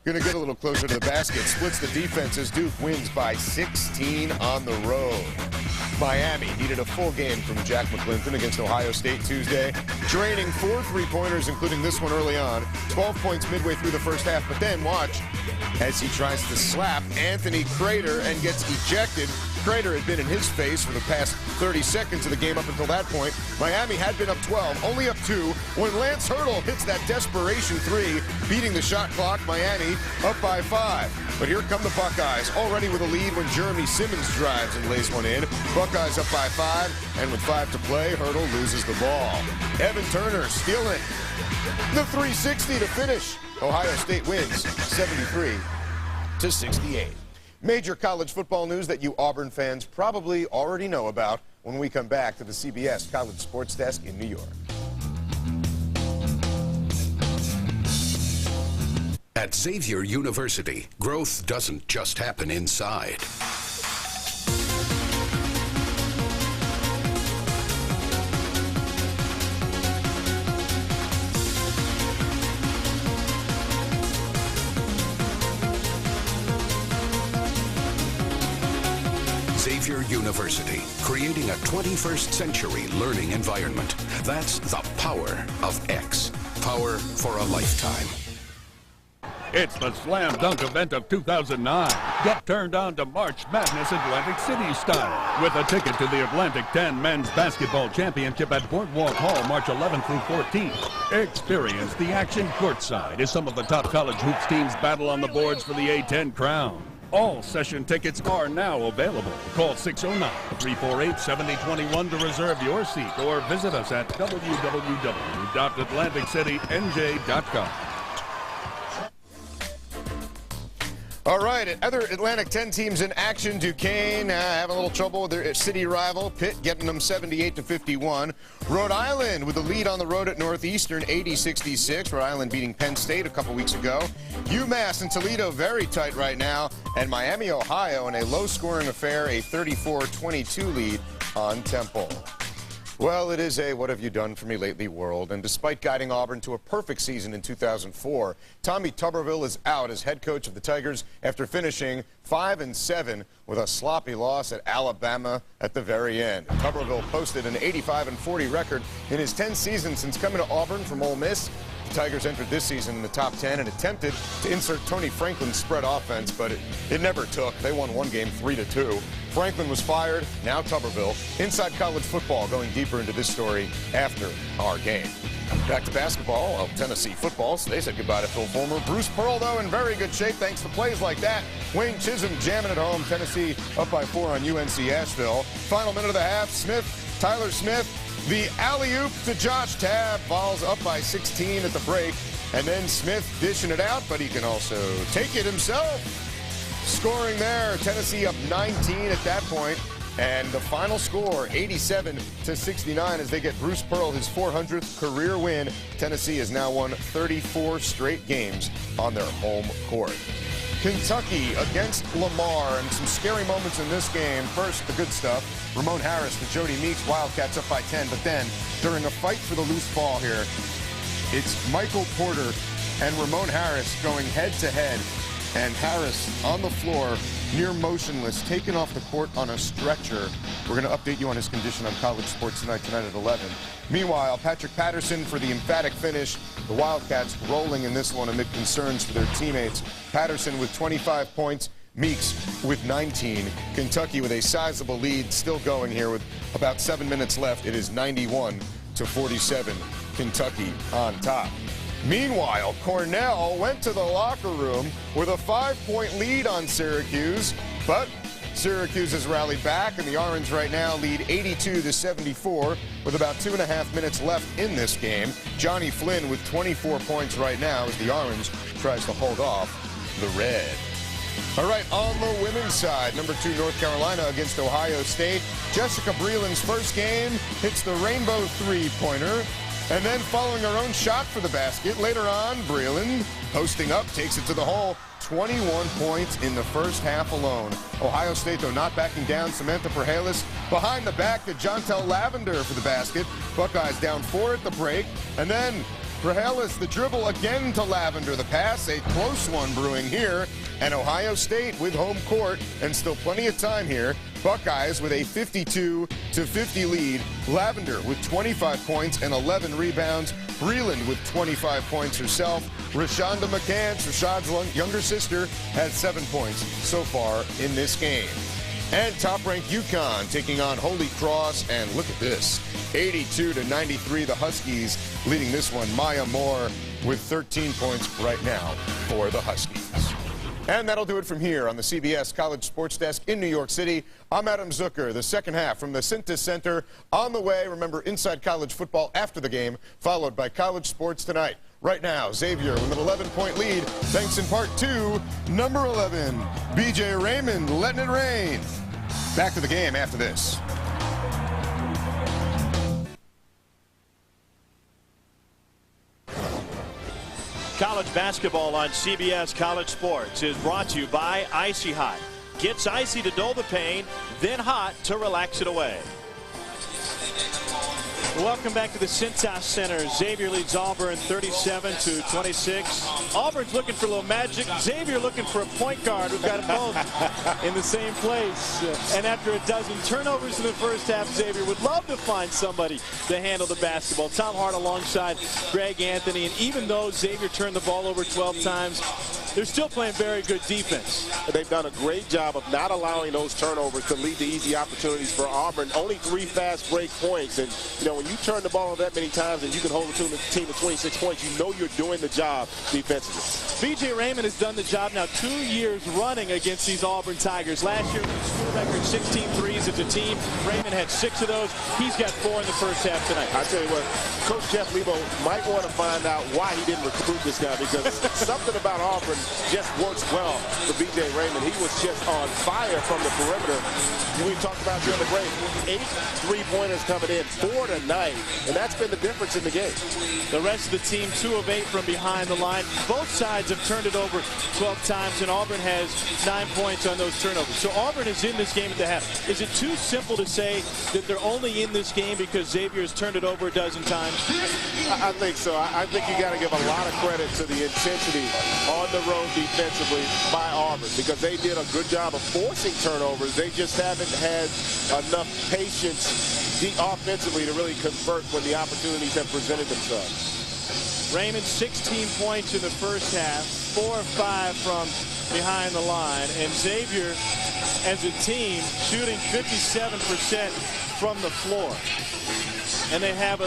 going to get a little closer to the basket. Splits the defense as Duke wins by 16 on the road. Miami needed a full game from Jack McClinton against Ohio State Tuesday, draining 4 three-pointers, including this one early on. 12 points midway through the first half, but then watch as he tries to slap Anthony Crater and gets ejected. Crater had been in his face for the past 30 seconds of the game up until that point. Miami had been up 12, only up 2, when Lance Hurdle hits that desperation 3, beating the shot clock. Miami up by 5. But here come the Buckeyes, already with a lead when Jeremy Simmons drives and lays one in. Buckeyes up by 5, and with 5 to play, Hurdle loses the ball. Evan Turner stealing the 360 to finish. Ohio State wins 73-68. Major college football news that you Auburn fans probably already know about when we come back to the CBS College Sports Desk in New York. At Xavier University, growth doesn't just happen inside. Xavier University, creating a 21st century learning environment. That's the power of X. Power for a lifetime. It's the slam dunk event of 2009. Get turned on to March Madness Atlantic City style with a ticket to the Atlantic 10 Men's Basketball Championship at Boardwalk Hall March 11th through 14th. Experience the action courtside as some of the top college hoops teams battle on the boards for the A10 crown. All session tickets are now available. Call 609-348-7021 to reserve your seat or visit us at www.atlanticcitynj.com. All right, other Atlantic 10 teams in action. Duquesne having a little trouble with their city rival. Pitt getting them 78-51. Rhode Island with the lead on the road at Northeastern, 80-66. Rhode Island beating Penn State a couple weeks ago. UMass and Toledo very tight right now. And Miami, Ohio in a low-scoring affair, a 34-22 lead on Temple. Well, it is a what have you done for me lately world, and despite guiding Auburn to a perfect season in 2004, Tommy Tuberville is out as head coach of the Tigers after finishing 5-7 with a sloppy loss at Alabama at the very end. Tuberville posted an 85-40 record in his 10 seasons since coming to Auburn from Ole Miss. The Tigers entered this season in the top 10 and attempted to insert Tony Franklin's spread offense, but it never took. They won one game 3-2. Franklin was fired, now Tuberville. Inside college football, going deeper into this story after our game. Back to basketball of Tennessee football. So they said goodbye to Phil Fulmer. Bruce Pearl, though, in very good shape thanks to plays like that. Wayne Chisholm jamming at home. Tennessee up by 4 on UNC Asheville. Final minute of the half. Tyler Smith, the alley-oop to Josh Tabb. Vols up by 16 at the break. And then Smith dishing it out, but he can also take it himself. Scoring there, Tennessee up 19 at that point. And the final score, 87-69, as they get Bruce Pearl his 400th career win. Tennessee has now won 34 straight games on their home court. Kentucky against Lamar, and some scary moments in this game. First, the good stuff. Ramon Harris to Jody Meeks, Wildcats up by 10. But then, during a fight for the loose ball here, it's Michael Porter and Ramon Harris going head-to-head. And Harris on the floor, near motionless, taken off the court on a stretcher. We're going to update you on his condition on College Sports tonight at 11. Meanwhile, Patrick Patterson for the emphatic finish. The Wildcats rolling in this one amid concerns for their teammates. Patterson with 25 points, Meeks with 19. Kentucky with a sizable lead, still going here with about 7 minutes left. It is 91-47. Kentucky on top. Meanwhile, Cornell went to the locker room with a 5-point lead on Syracuse, but Syracuse has rallied back, and the Orange right now lead 82-74 with about 2.5 minutes left in this game. Johnny Flynn with 24 points right now as the Orange tries to hold off the Red. All right, on the women's side, number 2 North Carolina against Ohio State. Jessica Breeland's first game hits the rainbow three-pointer. And then following her own shot for the basket, later on, Breeland posting up, takes it to the hole, 21 points in the first half alone. Ohio State, though, not backing down. Samantha Perhalis behind the back to Jontel Lavender for the basket. Buckeyes down 4 at the break. And then Perhalis, the dribble again to Lavender. The pass, a close one brewing here. And Ohio State with home court and still plenty of time here. Buckeyes with a 52-50 lead. Lavender with 25 points and 11 rebounds. Breland with 25 points herself. Rashonda McCants, Rashad's younger sister, has 7 points so far in this game. And top-ranked UConn taking on Holy Cross, and look at this, 82-93, the Huskies leading this one. Maya Moore with 13 points right now for the Huskies. And that'll do it from here on the CBS College Sports Desk in New York City. I'm Adam Zucker. The second half from the Cintas Center on the way. Remember, Inside College Football after the game, followed by College Sports Tonight. Right now, Xavier with an 11-point lead, thanks in part to number 11, B.J. Raymond letting it rain. Back to the game after this. College basketball on CBS College Sports is brought to you by Icy Hot. Gets icy to dull the pain, then hot to relax it away. Welcome back to the Cintas Center. Xavier leads Auburn 37-26. Auburn's looking for a little magic. Xavier looking for a point guard. We've got them both in the same place. And after a dozen turnovers in the first half, Xavier would love to find somebody to handle the basketball. Tom Hart alongside Greg Anthony. And even though Xavier turned the ball over 12 times, they're still playing very good defense. They've done a great job of not allowing those turnovers to lead to easy opportunities for Auburn. Only 3 fast break points. And, you know, when you turn the ball over that many times and you can hold a team to 26 points, you know you're doing the job defensively. B.J. Raymond has done the job now 2 years running against these Auburn Tigers. Last year, school record 16 threes as a team. Raymond had 6 of those. He's got 4 in the first half tonight. I tell you what, Coach Jeff Lebo might want to find out why he didn't recruit this guy, because something about Auburn just works well for B.J. Raymond. He was just on fire from the perimeter. We talked about during the break, 8 3-pointers coming in, 4 tonight, and that's been the difference in the game. The rest of the team, 2 of 8 from behind the line. Both sides have turned it over 12 times, and Auburn has 9 points on those turnovers. So Auburn is in this game at the half. Is it too simple to say that they're only in this game because Xavier has turned it over a dozen times? I think so. I think you got to give a lot of credit to the intensity on the road defensively by Auburn, because they did a good job of forcing turnovers. They just haven't had enough patience offensively to really convert when the opportunities have presented themselves. Raymond, 16 points in the first half, 4 of 5 from behind the line, and Xavier, as a team, shooting 57% from the floor. And they have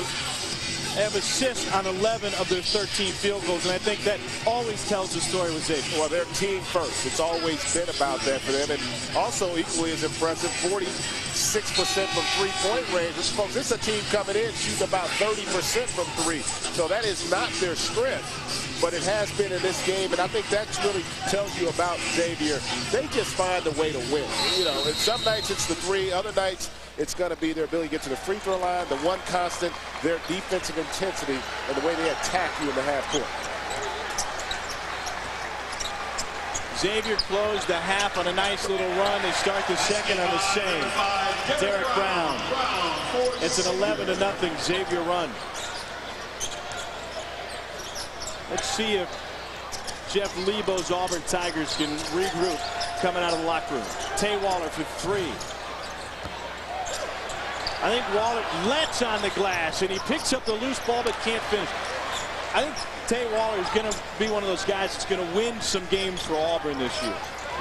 assists on 11 of their 13 field goals, and I think that always tells the story with Xavier. Well, they're team first. It's always been about that for them, and also equally as impressive, 46% from three-point range. Folks, this is a team coming in shooting about 30% from 3, so that is not their strength, but it has been in this game, and I think that really tells you about Xavier. They just find a way to win. You know, and some nights it's the 3, other nights it's going to be their ability to get to the free throw line, the one constant, their defensive intensity, and the way they attack you in the half court. Xavier closed the half on a nice little run. They start the second on the same. Derek Brown. It's an 11-0 Xavier run. Let's see if Jeff Lebo's Auburn Tigers can regroup coming out of the locker room. Tay Waller for 3. I think Waller lets on the glass, and he picks up the loose ball but can't finish. I think Tay Waller is going to be one of those guys that's going to win some games for Auburn this year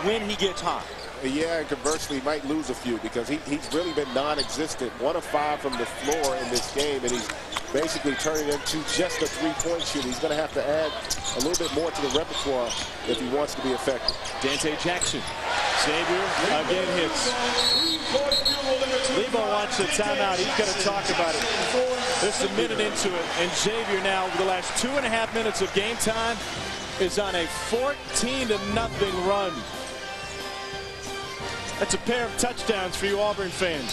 when he gets hot. Yeah, and conversely, he might lose a few, because he's really been non-existent. 1 of 5 from the floor in this game, and he's basically turning into just a 3-point shooter. He's going to have to add a little bit more to the repertoire if he wants to be effective. Dante Jackson. Xavier again hits. Lebo wants a timeout. He's going to talk about it. This is a minute into it, and Xavier now, over the last 2.5 minutes of game time, is on a 14-0 run. That's a pair of touchdowns for you Auburn fans.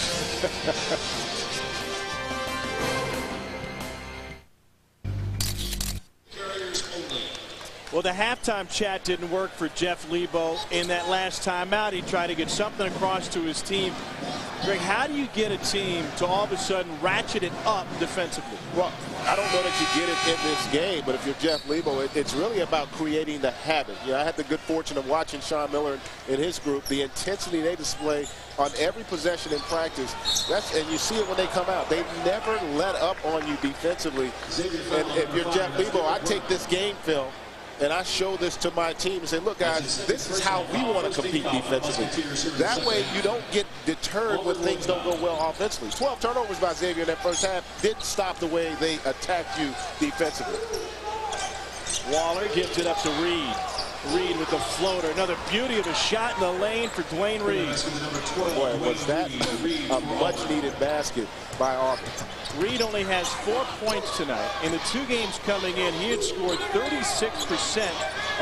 Well, the halftime chat didn't work for Jeff Lebo in that last timeout. He tried to get something across to his team. Greg, how do you get a team to all of a sudden ratchet it up defensively? Well, I don't know that you get it in this game, but if you're Jeff Lebo, it's really about creating the habit. You know, I had the good fortune of watching Sean Miller and his group, the intensity they display on every possession in practice. And you see it when they come out. They never let up on you defensively. And if you're Jeff Lebo, I take this game film and I show this to my team and say, look, guys, this is how we want to compete defensively. That way you don't get deterred when things don't go well offensively. 12 turnovers by Xavier in that first half didn't stop the way they attacked you defensively. Waller gives it up to Reed. Reed with the floater. Another beauty of a shot in the lane for Dwayne Reed. Boy, was that a much-needed basket by Auburn. Reed only has 4 points tonight. In the 2 games coming in, he had scored 36%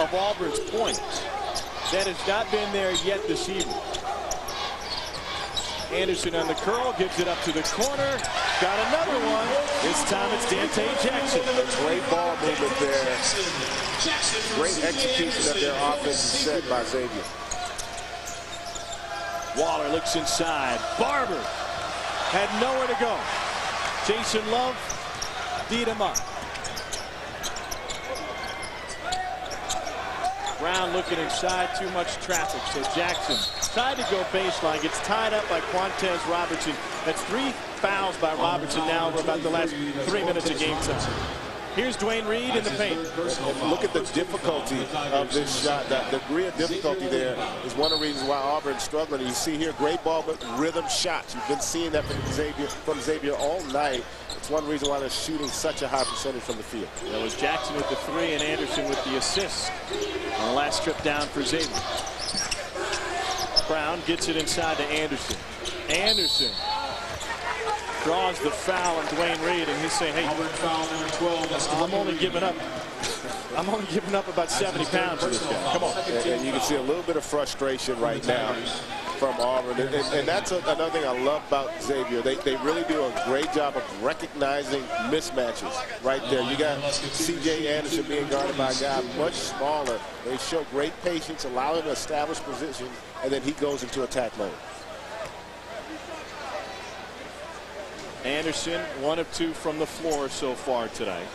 of Auburn's points. That has not been there yet this evening. Anderson on the curl, gives it up to the corner. Got another one. This time it's Dante Jackson. A great ball movement there. Great execution of their offensive set by Xavier. Waller looks inside. Barber had nowhere to go. Jason Love beat him up. Brown looking inside, too much traffic. So Jackson tried to go baseline, gets tied up by Quantez Robertson. That's 3 fouls by Robertson now over about the last 3 minutes of game time. Here's Dwayne Reed in the paint. Look at the difficulty of this shot. That degree of difficulty there is one of the reasons why Auburn's struggling. You see here, great ball, but rhythm shots. You've been seeing that from Xavier all night. It's one reason why they're shooting such a high percentage from the field. That was Jackson with the 3 and Anderson with the assist on the last trip down for Xavier. Brown gets it inside to Anderson. Anderson draws the foul on Dwayne Reed, and he's saying, hey, I'm only giving up about 70 pounds to this guy. Come on. And you can see a little bit of frustration right now from Auburn. And that's another thing I love about Xavier. They really do a great job of recognizing mismatches right there. You got C.J. Anderson being guarded by a guy much smaller. They show great patience, allow him to establish position, and then he goes into attack mode. Anderson, 1 of 2 from the floor so far tonight.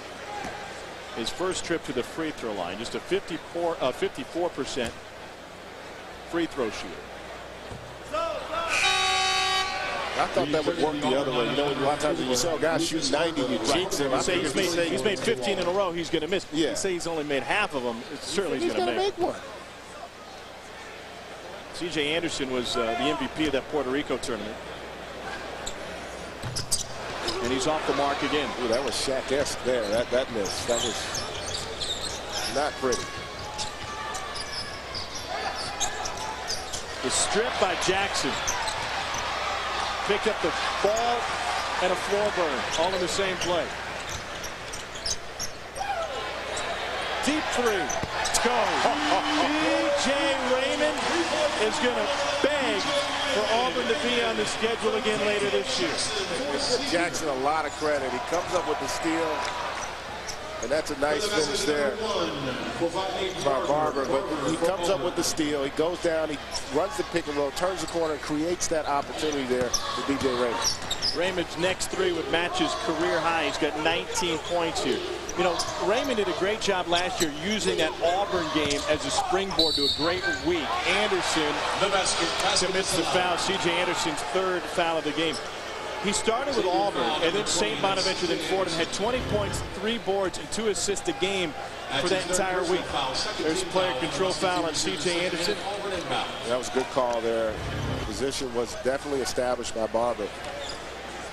His first trip to the free throw line, just a 54% free throw shooter. I thought that would work the other way. You know, a lot of times when you saw guys shoot 90, you jinx him. He's made 15 in a row. He's going to miss. Yeah. You say he's only made half of them. Certainly he's going to make one. C.J. Anderson was the MVP of that Puerto Rico tournament. And he's off the mark again. Ooh, that was Shaq-esque there. That miss. That was not pretty. The strip by Jackson. Picked up the ball and a floor burn, all in the same play. Deep 3. Goes. B.J. Raymond is going to beg for Auburn to be on the schedule again later this year. Give Jackson a lot of credit. He comes up with the steal, and that's a nice finish there by Barber. But he comes up with the steal. He goes down, he runs the pick and roll, turns the corner, and creates that opportunity there for B.J. Raymond. Raymond's next 3 would match his career high. He's got 19 points here. You know, Raymond did a great job last year using that Auburn game as a springboard to a great week. Anderson commits the foul. C.J. Anderson's 3rd foul of the game. He started with Auburn, and then St. Bonaventure, then Fordham, had 20 points, 3 boards, and 2 assists a game for that entire week. There's a player control foul on C.J. Anderson. That was a good call there. The position was definitely established by Barber.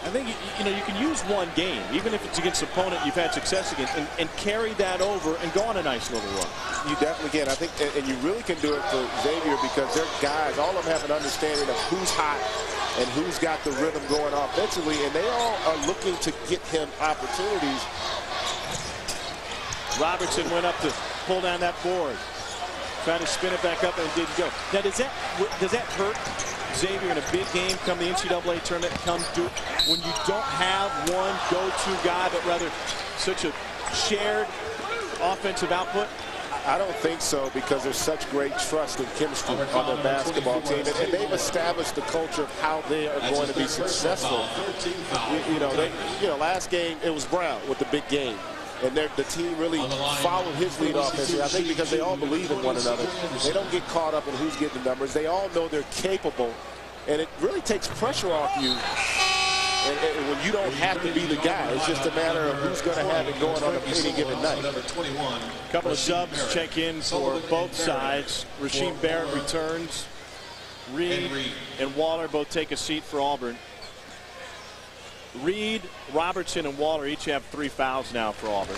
I think, you know, you can use one game, even if it's against an opponent you've had success against, and carry that over and go on a nice little run. You definitely can. I think, and you really can do it for Xavier because they're guys, all of them have an understanding of who's hot and who's got the rhythm going offensively, and they all are looking to get him opportunities. Robertson went up to pull down that board. Trying to spin it back up and it didn't go. Now, does that hurt Xavier in a big game come the NCAA tournament comes to when you don't have one go-to guy, but rather such a shared offensive output? I don't think so, because there's such great trust and chemistry on their basketball team, and they've established the culture of how they are going to be successful. Last game it was Brown with the big game, and the team really followed his lead offensively. I think because they all believe in one another. They don't get caught up in who's getting the numbers. They all know they're capable, and it really takes pressure off you. And when you don't have to be the guy, it's just a matter of who's going to have it going on any given night. A couple of subs check in for both sides. Rasheem Barrett returns. Reed and Waller both take a seat for Auburn. Reed, Robertson, and Waller each have 3 fouls now for Auburn.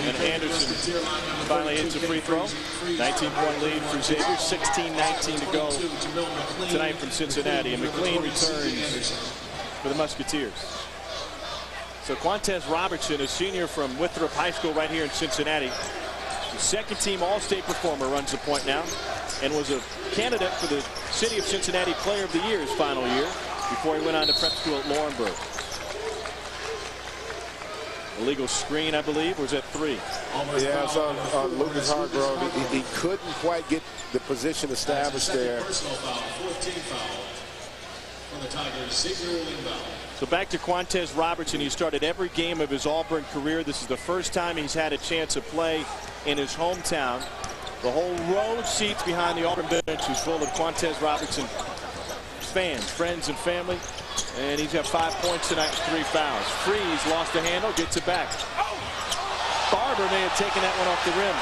And Anderson finally hits a free throw. 19-point lead for Xavier. 16-19 to go tonight from Cincinnati. And McLean returns for the Musketeers. So Quantez Robertson, a senior from Winthrop High School right here in Cincinnati. The second-team All-State performer, runs the point now, and was a candidate for the City of Cincinnati Player of the Year his final year before he went on to prep school at Laurinburg. Illegal screen, I believe, was at 3. Yeah, it's on Lucas Hargrove. He couldn't quite get the position established there. So back to Quantez Robertson. He started every game of his Auburn career. This is the first time he's had a chance to play in his hometown. The whole row of seats behind the Auburn bench is full of Quantez Robertson fans, friends, and family. And he's got 5 points tonight and 3 fouls. Frease lost the handle, gets it back. Barber may have taken that one off the rim.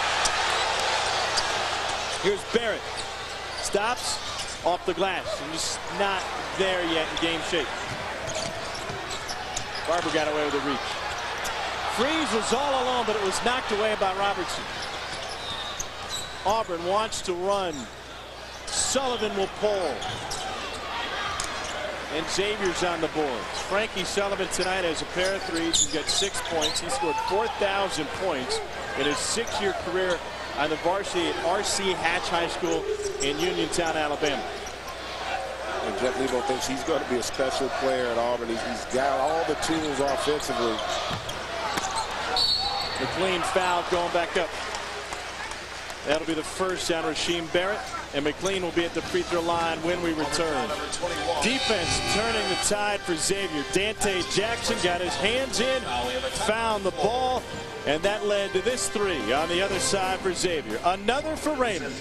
Here's Barrett. Stops off the glass. And just not there yet in game shape. Barber got away with a reach. Frease was all alone, but it was knocked away by Robertson. Auburn wants to run. Sullivan will pull. And Xavier's on the board. Frankie Sullivan tonight has a pair of threes. He's got 6 points. He scored 4,000 points in his 6-year career on the varsity at R.C. Hatch High School in Uniontown, Alabama. And Jeff Lebo thinks he's going to be a special player at Auburn. He's got all the tools offensively. McLean foul going back up. That'll be the first on Rasheem Barrett. And McLean will be at the free throw line when we return. Defense turning the tide for Xavier. Dante Jackson got his hands in, found the ball, and that led to this 3 on the other side for Xavier. Another for Raymond.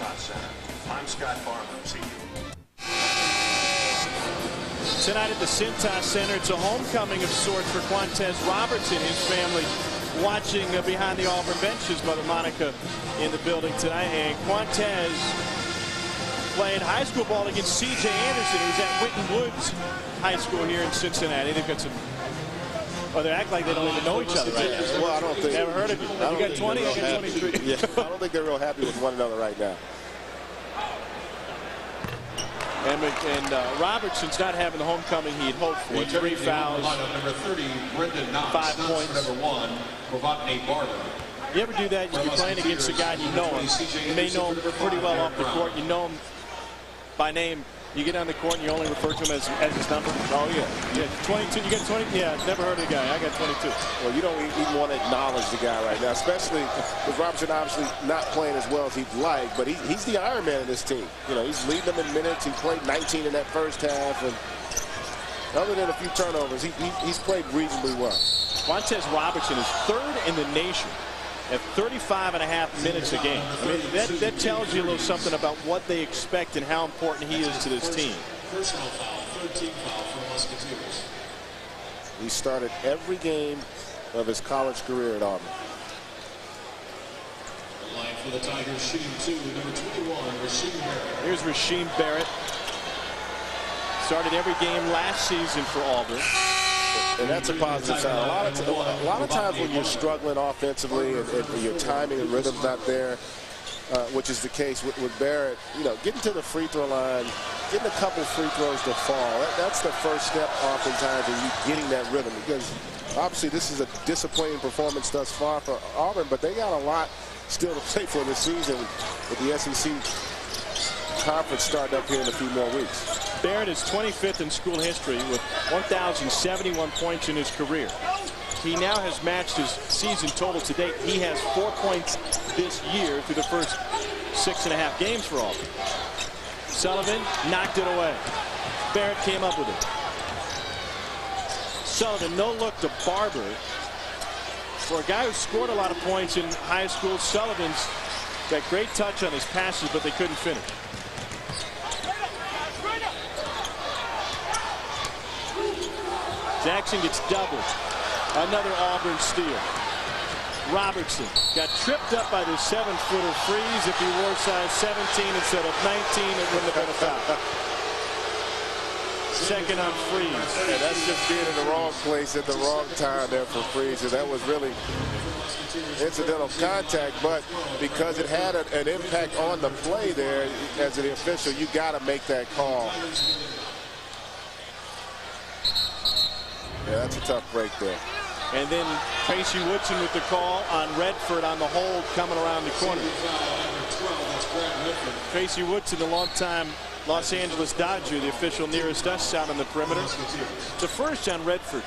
Tonight at the Cintas Center, it's a homecoming of sorts for Quantez Robertson. His family watching behind the Auburn bench. His mother Monica in the building tonight. And Quantez playing high school ball against C.J. Anderson, who's at Winton Woods High School here in Cincinnati. They've got some. Oh, they act like they don't even know each other right now. Well, I don't think. Never heard of you. You got 20, I got 23. Yeah, I don't think they're real happy with one another right now. And Robertson's not having the homecoming he'd hoped for. 3 fouls, 5 points. You ever do that? You're playing against a guy and you know him. You may know him pretty well off the court. You know him by name. You get on the court and you only refer to him as his number. Oh, yeah. Yeah, 22. You got 20? Yeah, never heard of the guy. I got 22. Well, you don't even want to acknowledge the guy right now, especially with Robertson obviously not playing as well as he'd like, but he's the Iron Man of this team. You know, he's leading them in minutes. He played 19 in that first half, and other than a few turnovers, he's played reasonably well. Quantez Robertson is 3rd in the nation at 35.5 minutes a game. I mean, that tells you a little something about what they expect and how important he is to this team. Personal foul, 13 foul for Musketeers. He started every game of his college career at Auburn. The line for the Tigers, shooting 2, number 21, Rasheem Barrett. Here's Rasheem Barrett. Started every game last season for Auburn. And that's a positive sign. A lot of times when you're struggling offensively and your timing and rhythm's not there, which is the case with Barrett, you know, getting to the free throw line, getting a couple free throws to fall, that's the first step oftentimes in you getting that rhythm. Because obviously this is a disappointing performance thus far for Auburn, but they got a lot still to play for this season with the SEC conference starting up here in a few more weeks. Barrett is 25th in school history with 1,071 points in his career. He now has matched his season total to date. He has 4 points this year through the first 6.5 games for Auburn. Sullivan knocked it away. Barrett came up with it. Sullivan, no look to Barber. For a guy who scored a lot of points in high school, Sullivan's got great touch on his passes, but they couldn't finish. Jackson gets doubled. Another Auburn steal. Robertson got tripped up by the 7-footer Frease. If he wore size 17 instead of 19, it wouldn't have been a foul. Second on Frease. And that's just being in the wrong place at the wrong time there for Frease. And that was really incidental contact, but because it had an impact on the play there, as an official, you got to make that call. Yeah, that's a tough break there. And then Tracy Woodson with the call on Redford on the hold coming around the corner. Tracy Woodson, the longtime Los Angeles Dodger, the official nearest us out on the perimeter. The first on Redford.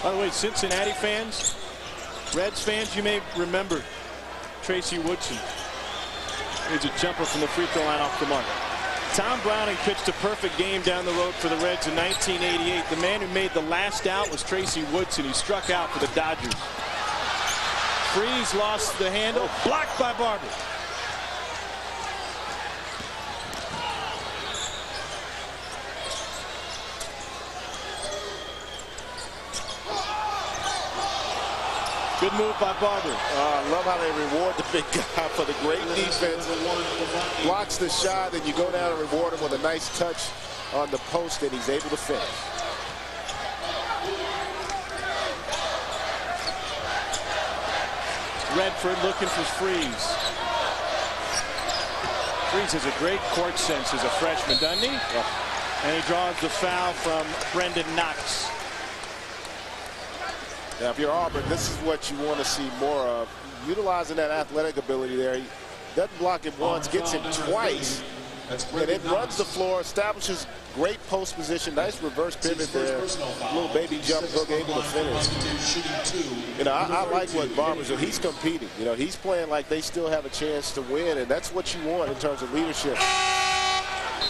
By the way, Cincinnati fans, Reds fans, you may remember Tracy Woodson. He's a jumper from the free throw line off the mark. Tom Browning pitched a perfect game down the road for the Reds in 1988. The man who made the last out was Tracy Woodson. He struck out for the Dodgers. Frease lost the handle, blocked by Barber. Good move by Barber. I love how they reward the big guy for the great defense. Blocks the shot, and you go down and reward him with a nice touch on the post, and he's able to finish. Redford looking for Frease. Frease has a great court sense as a freshman, doesn't he? Yeah. And he draws the foul from Brendan Knox. Now, if you're Auburn, this is what you want to see more of. Utilizing that athletic ability there. He doesn't block him once, gets him twice, and it runs the floor, establishes great post position, nice reverse pivot there, little baby jump hook, able to finish. You know, I like what Barber's doing. He's competing. You know, he's playing like they still have a chance to win, and that's what you want in terms of leadership.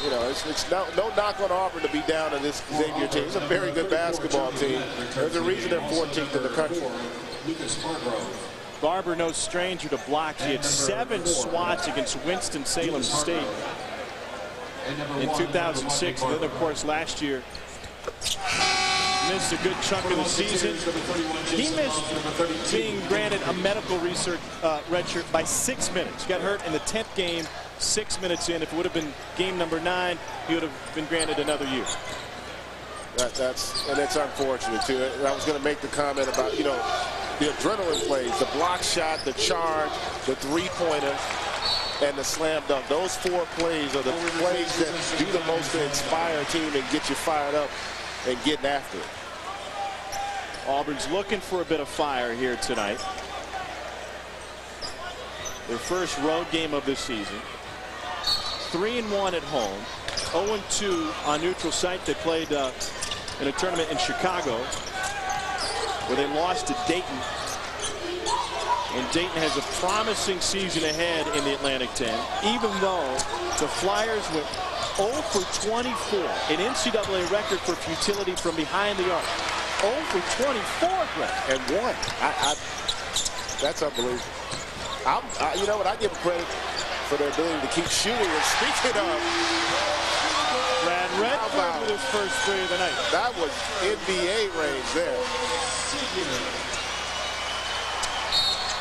You know, it's no knock on Auburn to be down on this Xavier team. It's a very good basketball team. There's a reason they're 14th in the country. Barber, no stranger to blocks. He had 7 swats against Winston-Salem State in 2006. And then, of course, last year, missed a good chunk of the season. He missed being granted a medical redshirt by 6 minutes. Got hurt in the 10th game, 6 minutes in. If it would have been game number 9, he would have been granted another year. That's unfortunate, too. I was going to make the comment about, you know, the adrenaline plays, the block shot, the charge, the three-pointer, and the slam dunk. Those 4 plays are the plays that do the most to inspire a team and get you fired up and getting after it. Auburn's looking for a bit of fire here tonight. Their first road game of the season. 3-1 at home. 0-2 on neutral site. They played in a tournament in Chicago where they lost to Dayton. And Dayton has a promising season ahead in the Atlantic 10, even though the Flyers went 0 for 24, an NCAA record for futility from behind the arc. 0 for 24, Greg. And won. That's unbelievable. You know what? I give them credit for their ability to keep shooting. And speaking of, Brad Redford with his first 3 of the night. That was NBA range there.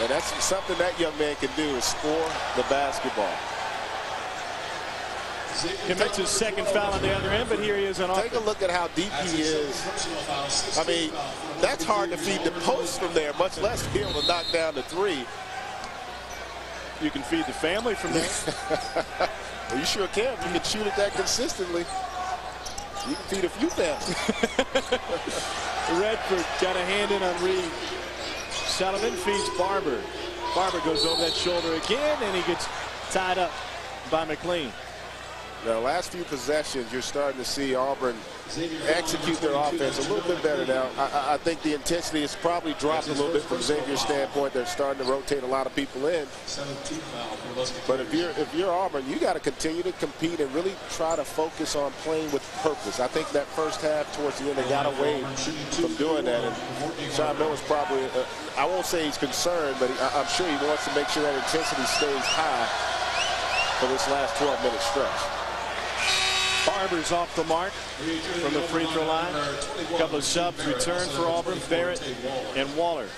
And that's something that young man can do, is score the basketball. Commits his second foul on the other end, but here he is on offense. Take a look at how deep he is. I mean, that's hard to feed the post from there, much less be able to knock down the 3. You can feed the family from there. Well, you sure can. You can shoot it that consistently. You can feed a few families. Redford got a hand in on Reed. Sullivan feeds Barber. Barber goes over that shoulder again, and he gets tied up by McLean. The last few possessions, you're starting to see Auburn execute their offense a little bit better now. I think the intensity has probably dropped a little bit from Xavier's standpoint. They're starting to rotate a lot of people in. But if you're Auburn, you got to continue to compete and really try to focus on playing with purpose. I think that first half towards the end, they got away from doing that. And Sean Miller's probably, I won't say he's concerned, but I'm sure he wants to make sure that intensity stays high for this last 12-minute stretch. Barber's off the mark from the free throw line. A couple of subs return for Auburn, Barrett and Waller.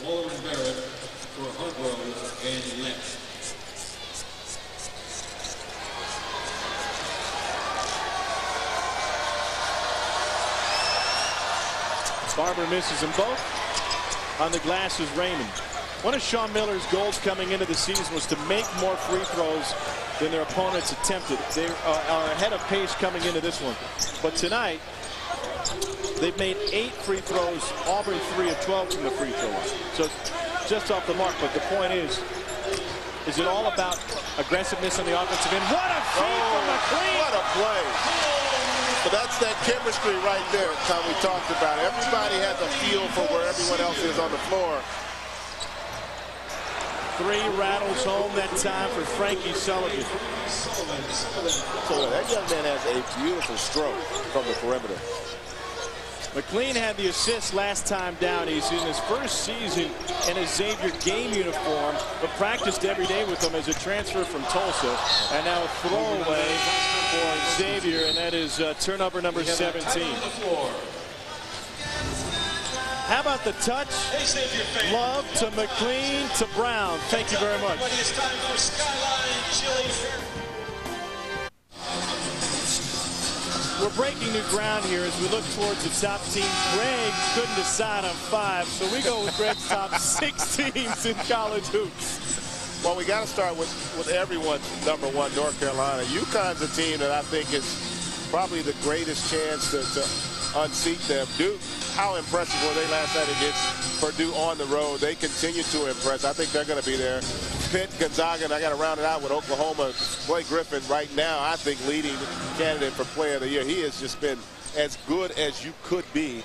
Waller and Barrett for Hargrove and Lynch. Barber misses them both. On the glass is Raymond. One of Sean Miller's goals coming into the season was to make more free throws than their opponents attempted. They are ahead of pace coming into this one. But tonight, they've made 8 free throws. Auburn 3 of 12 from the free throw line. So just off the mark. But the point is it all about aggressiveness on the offensive end? What a feed from McLean! What a play! But that's that chemistry right there, Tom, we talked about. Everybody has a feel for where everyone else is on the floor. 3 rattles home that time for Frankie Sullivan. So that young man has a beautiful stroke from the perimeter. McLean had the assist last time down. He's in his first season in a Xavier game uniform, but practiced every day with them as a transfer from Tulsa. And now a throwaway for Xavier, and that is turnover number 17. How about the touch? Love to McLean to Brown. Thank you very much. We're breaking new ground here as we look towards the top teams. Greg couldn't decide on 5, so we go with Greg's top 6 teams in college hoops. Well, we got to start with everyone's number 1, North Carolina. UConn's a team that I think is probably the greatest chance to unseat them. Duke, how impressive were they last night against Purdue on the road? They continue to impress. I think they're going to be there. Pitt, Gonzaga, and I got to round it out with Oklahoma. Blake Griffin right now, I think, leading candidate for Player of the Year. He has just been as good as you could be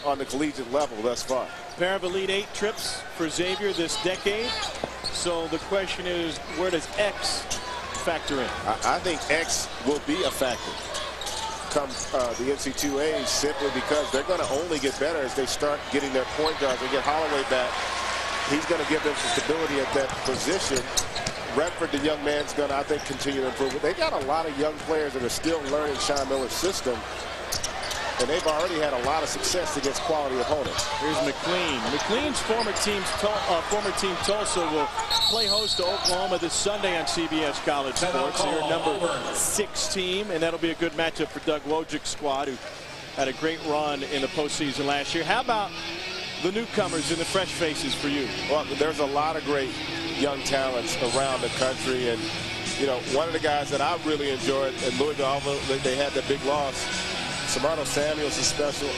on the collegiate level thus far. Pair of Elite 8 trips for Xavier this decade. So the question is, where does X factor in? I think X will be a factor come the NCAA, simply because they're going to only get better as they start getting their point guards. They get Holloway back. He's going to give them some stability at that position. Redford, the young man's going to, I think, continue to improve. They got a lot of young players that are still learning Sean Miller's system, and they've already had a lot of success against quality opponents. Here's McLean. McLean's former team Tulsa will play host to Oklahoma this Sunday on CBS College Sports. They're number 6 team, and that'll be a good matchup for Doug Wojcik's squad, who had a great run in the postseason last year. How about the newcomers and the fresh faces for you? Well, there's a lot of great young talents around the country, and you know, one of the guys that I really enjoyed at Louisville, although they had that big loss, Samardo Samuels is special.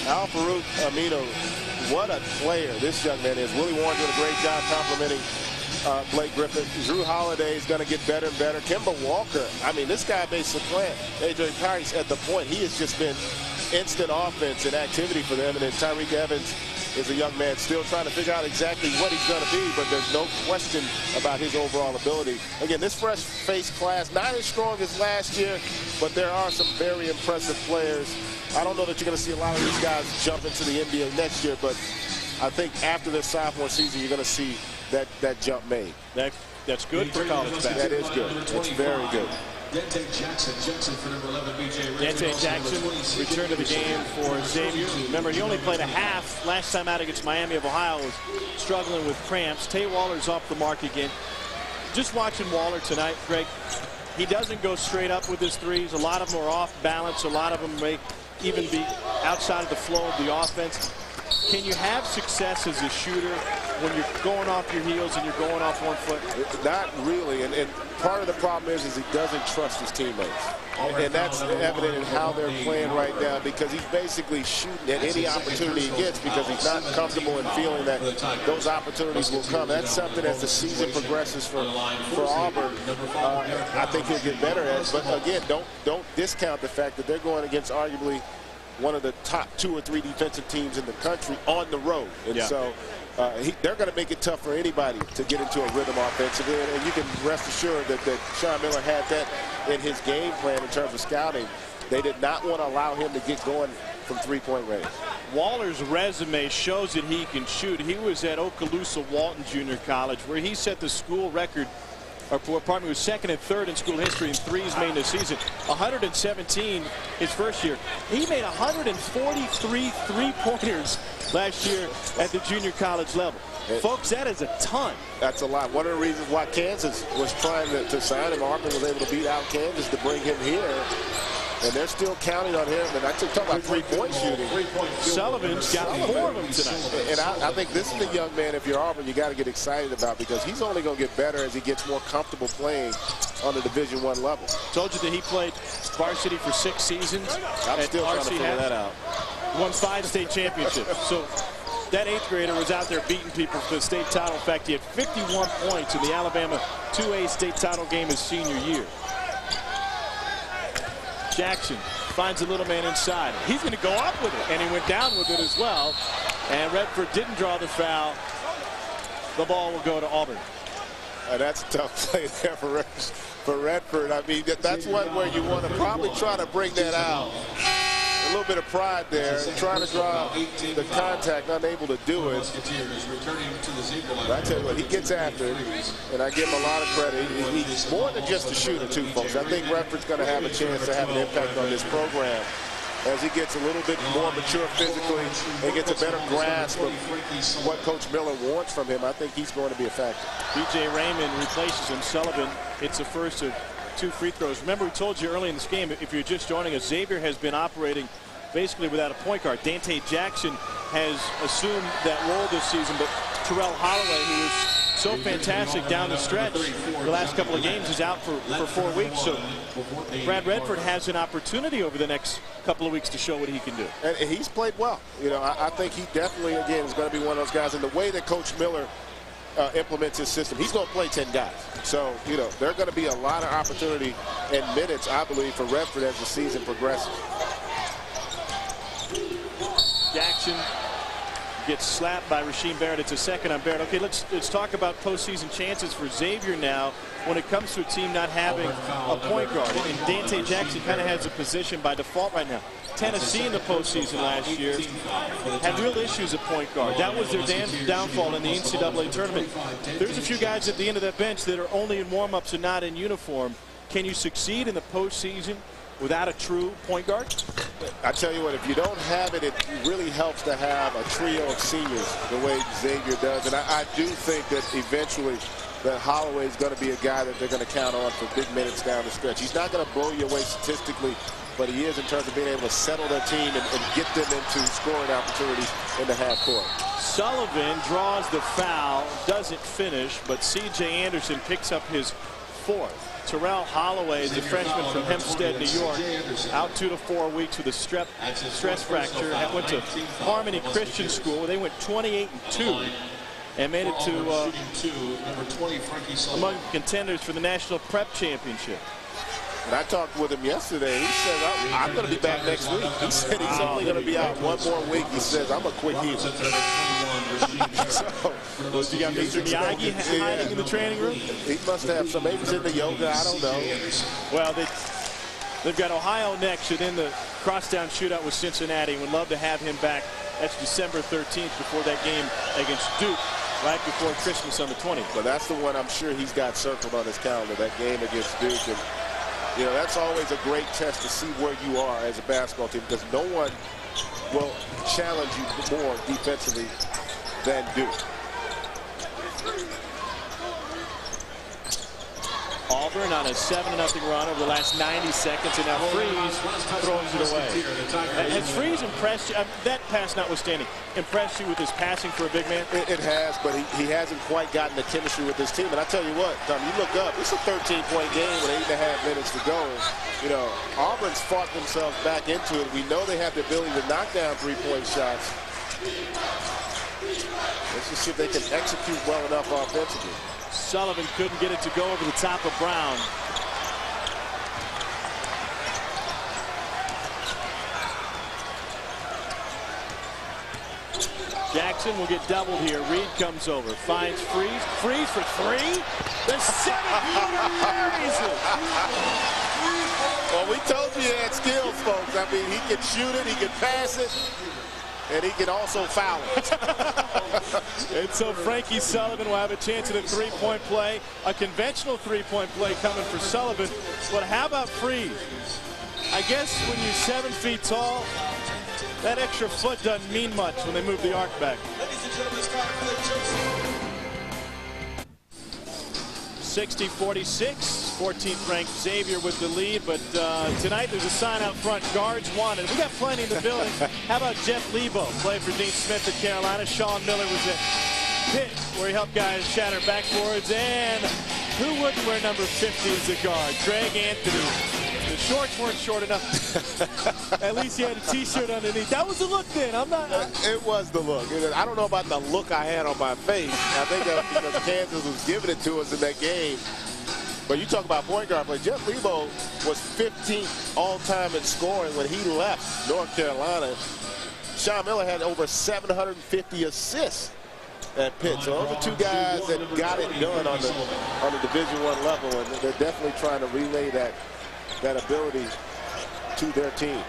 Al-Farouq Aminu, what a player this young man is. Willie Warren doing a great job complimenting Blake Griffin. Drew Holiday is going to get better and better. Kemba Walker, I mean, this guy basically playing A.J. Price at the point. He has just been instant offense and activity for them. And then Tyreek Evans is a young man still trying to figure out exactly what he's going to be, but there's no question about his overall ability. Again, this fresh face class, not as strong as last year, but there are some very impressive players. I don't know that you're going to see a lot of these guys jump into the NBA next year, but I think after their sophomore season, you're going to see that jump made. That's good for college basketball. That is good. It's very good. Dante Jackson for number 11, BJ. Dante Jackson returned to the game for Xavier. Remember, he only played a half last time out against Miami of Ohio. Was struggling with cramps. Tay Waller's off the mark again. Just watching Waller tonight, Greg, he doesn't go straight up with his threes. A lot of them are off balance. A lot of them may even be outside of the flow of the offense. Can you have success as a shooter when you're going off your heels and you're going off one foot? Not really, and part of the problem is he doesn't trust his teammates. And that's evident in how they're playing right now, because he's basically shooting at any opportunity he gets because he's not comfortable in feeling that those opportunities will come. That's something as the season progresses for Auburn, I think he'll get better at. But again, don't discount the fact that they're going against arguably one of the top 2 or 3 defensive teams in the country on the road. And so they're going to make it tough for anybody to get into a rhythm offensively. And you can rest assured that Sean Miller had that in his game plan in terms of scouting. They did not want to allow him to get going from three-point range. Waller's resume shows that he can shoot. He was at Okaloosa Walton Junior College, where he set the school record, or pardon me, was second and third in school history in threes made this season. 117 his first year. He made 143 three-pointers last year at the junior college level. Folks, that is a ton. That's a lot. One of the reasons why Kansas was trying to sign him, Auburn was able to beat out Kansas to bring him here. And they're still counting on him. And I talk about three-point shooting. Sullivan's got 4 of them tonight. And I think this is the young man, if you're Auburn, you got to get excited about, because he's only going to get better as he gets more comfortable playing on the Division I level. Told you that he played varsity for 6 seasons. I'm still trying to figure that out. Won 5 state championships. So that 8th grader was out there beating people for the state title. In fact, he had 51 points in the Alabama 2A state title game his senior year. Jackson finds a little man inside. He's going to go up with it, and he went down with it as well. And Redford didn't draw the foul. The ball will go to Auburn. That's a tough play there for Redford. I mean, that's one where you want to probably try to bring that out. A little bit of pride there, trying to draw the contact, unable to do it. But I tell you what, he gets after it, and I give him a lot of credit. He's more than just a shooter, too, folks. I think Redford's going to have a chance to have an impact on this program as he gets a little bit more mature physically and gets a better grasp of what Coach Miller wants from him. I think he's going to be a factor. B.J. Raymond replaces him. Sullivan hits the first of 2 free throws. Remember, we told you early in this game, if you're just joining us, Xavier has been operating basically without a point guard. Dante Jackson has assumed that role this season, but Terrell Holloway, who was so fantastic down the stretch the last couple of games, is out for 4 weeks. So Brad Redford has an opportunity over the next couple of weeks to show what he can do. And he's played well. You know, I think he definitely, again, is going to be one of those guys. And the way that Coach Miller implements his system, he's going to play 10 guys. So, you know, there are going to be a lot of opportunity and minutes, I believe, for Redford as the season progresses. Jackson gets slapped by Rasheem Barrett. It's a second on Barrett. Okay, let's talk about postseason chances for Xavier now when it comes to a team not having a point guard. And Dante Jackson kind of has a position by default right now. Tennessee in the postseason last year had real issues at point guard. That was their downfall in the NCAA tournament. There's a few guys at the end of that bench that are only in warm-ups and not in uniform. Can you succeed in the postseason without a true point guard? I tell you what, if you don't have it, it really helps to have a trio of seniors the way Xavier does. And I do think that eventually that Holloway is going to be a guy that they're going to count on for big minutes down the stretch. He's not going to blow you away statistically, but he is in terms of being able to settle their team and get them into scoring opportunities in the half court. Sullivan draws the foul, doesn't finish, but C.J. Anderson picks up his 4th. Terrell Holloway is a freshman from Hempstead, New York, out 2 to 4 weeks with a stress fracture. Went to Harmony Christian School. They went 28-2 and made it to among contenders for the National Prep Championship. And I talked with him yesterday. He said, I'm going to be back next week. He said he's only going to be out 1 more week. He says, I'm a quick healer. So, you got Mr. Miyagi hiding in the training room? He must have some. Maybe he's in the yoga. I don't know. Well, they've got Ohio next, and then the crosstown shootout with Cincinnati. Would love to have him back. That's December 13th before that game against Duke, right before Christmas on the 20th. But that's the one I'm sure he's got circled on his calendar, that game against Duke. And, you know, that's always a great test to see where you are as a basketball team, because no one will challenge you more defensively than Duke. All Auburn on a 7-0 run over the last 90 seconds, and now Frease throws it away. Has Frease impressed you, that pass notwithstanding, impressed you with his passing for a big man? It has, but he hasn't quite gotten the chemistry with this team. And I tell you what, Tom, you look up, it's a 13-point game with 8.5 minutes to go. You know, Auburn's fought themselves back into it. We know they have the ability to knock down three-point shots. Let's just see if they can execute well enough offensively. Sullivan couldn't get it to go over the top of Brown. Jackson will get doubled here. Reed comes over, finds Frease. Frease for three. The 7-footer buries it. Well, we told you he had skills, folks. I mean, he can shoot it, he can pass it, and he can also foul it. And so Frankie Sullivan will have a chance at a three-point play. A conventional three-point play coming for Sullivan. But how about Freeze? I guess when you're 7 feet tall, that extra foot doesn't mean much when they move the arc back. 60-46, 14th ranked Xavier with the lead, but tonight there's a sign out front, guards wanted. We got plenty in the building. How about Jeff Lebo, played for Dean Smith at Carolina. Sean Miller was at Pitt, where he helped guys shatter backboards. And who wouldn't wear number 50 as a guard? Greg Anthony. The shorts weren't short enough. At least he had a T-shirt underneath. That was the look then. It was the look. I don't know about the look I had on my face. I think that because Kansas was giving it to us in that game. But you talk about point guard play. Jeff Lebo was 15th all-time in scoring when he left North Carolina. Sean Miller had over 750 assists at Pitt. So those are two guys that got it done on the Division I level, and they're definitely trying to relay that ability to their team.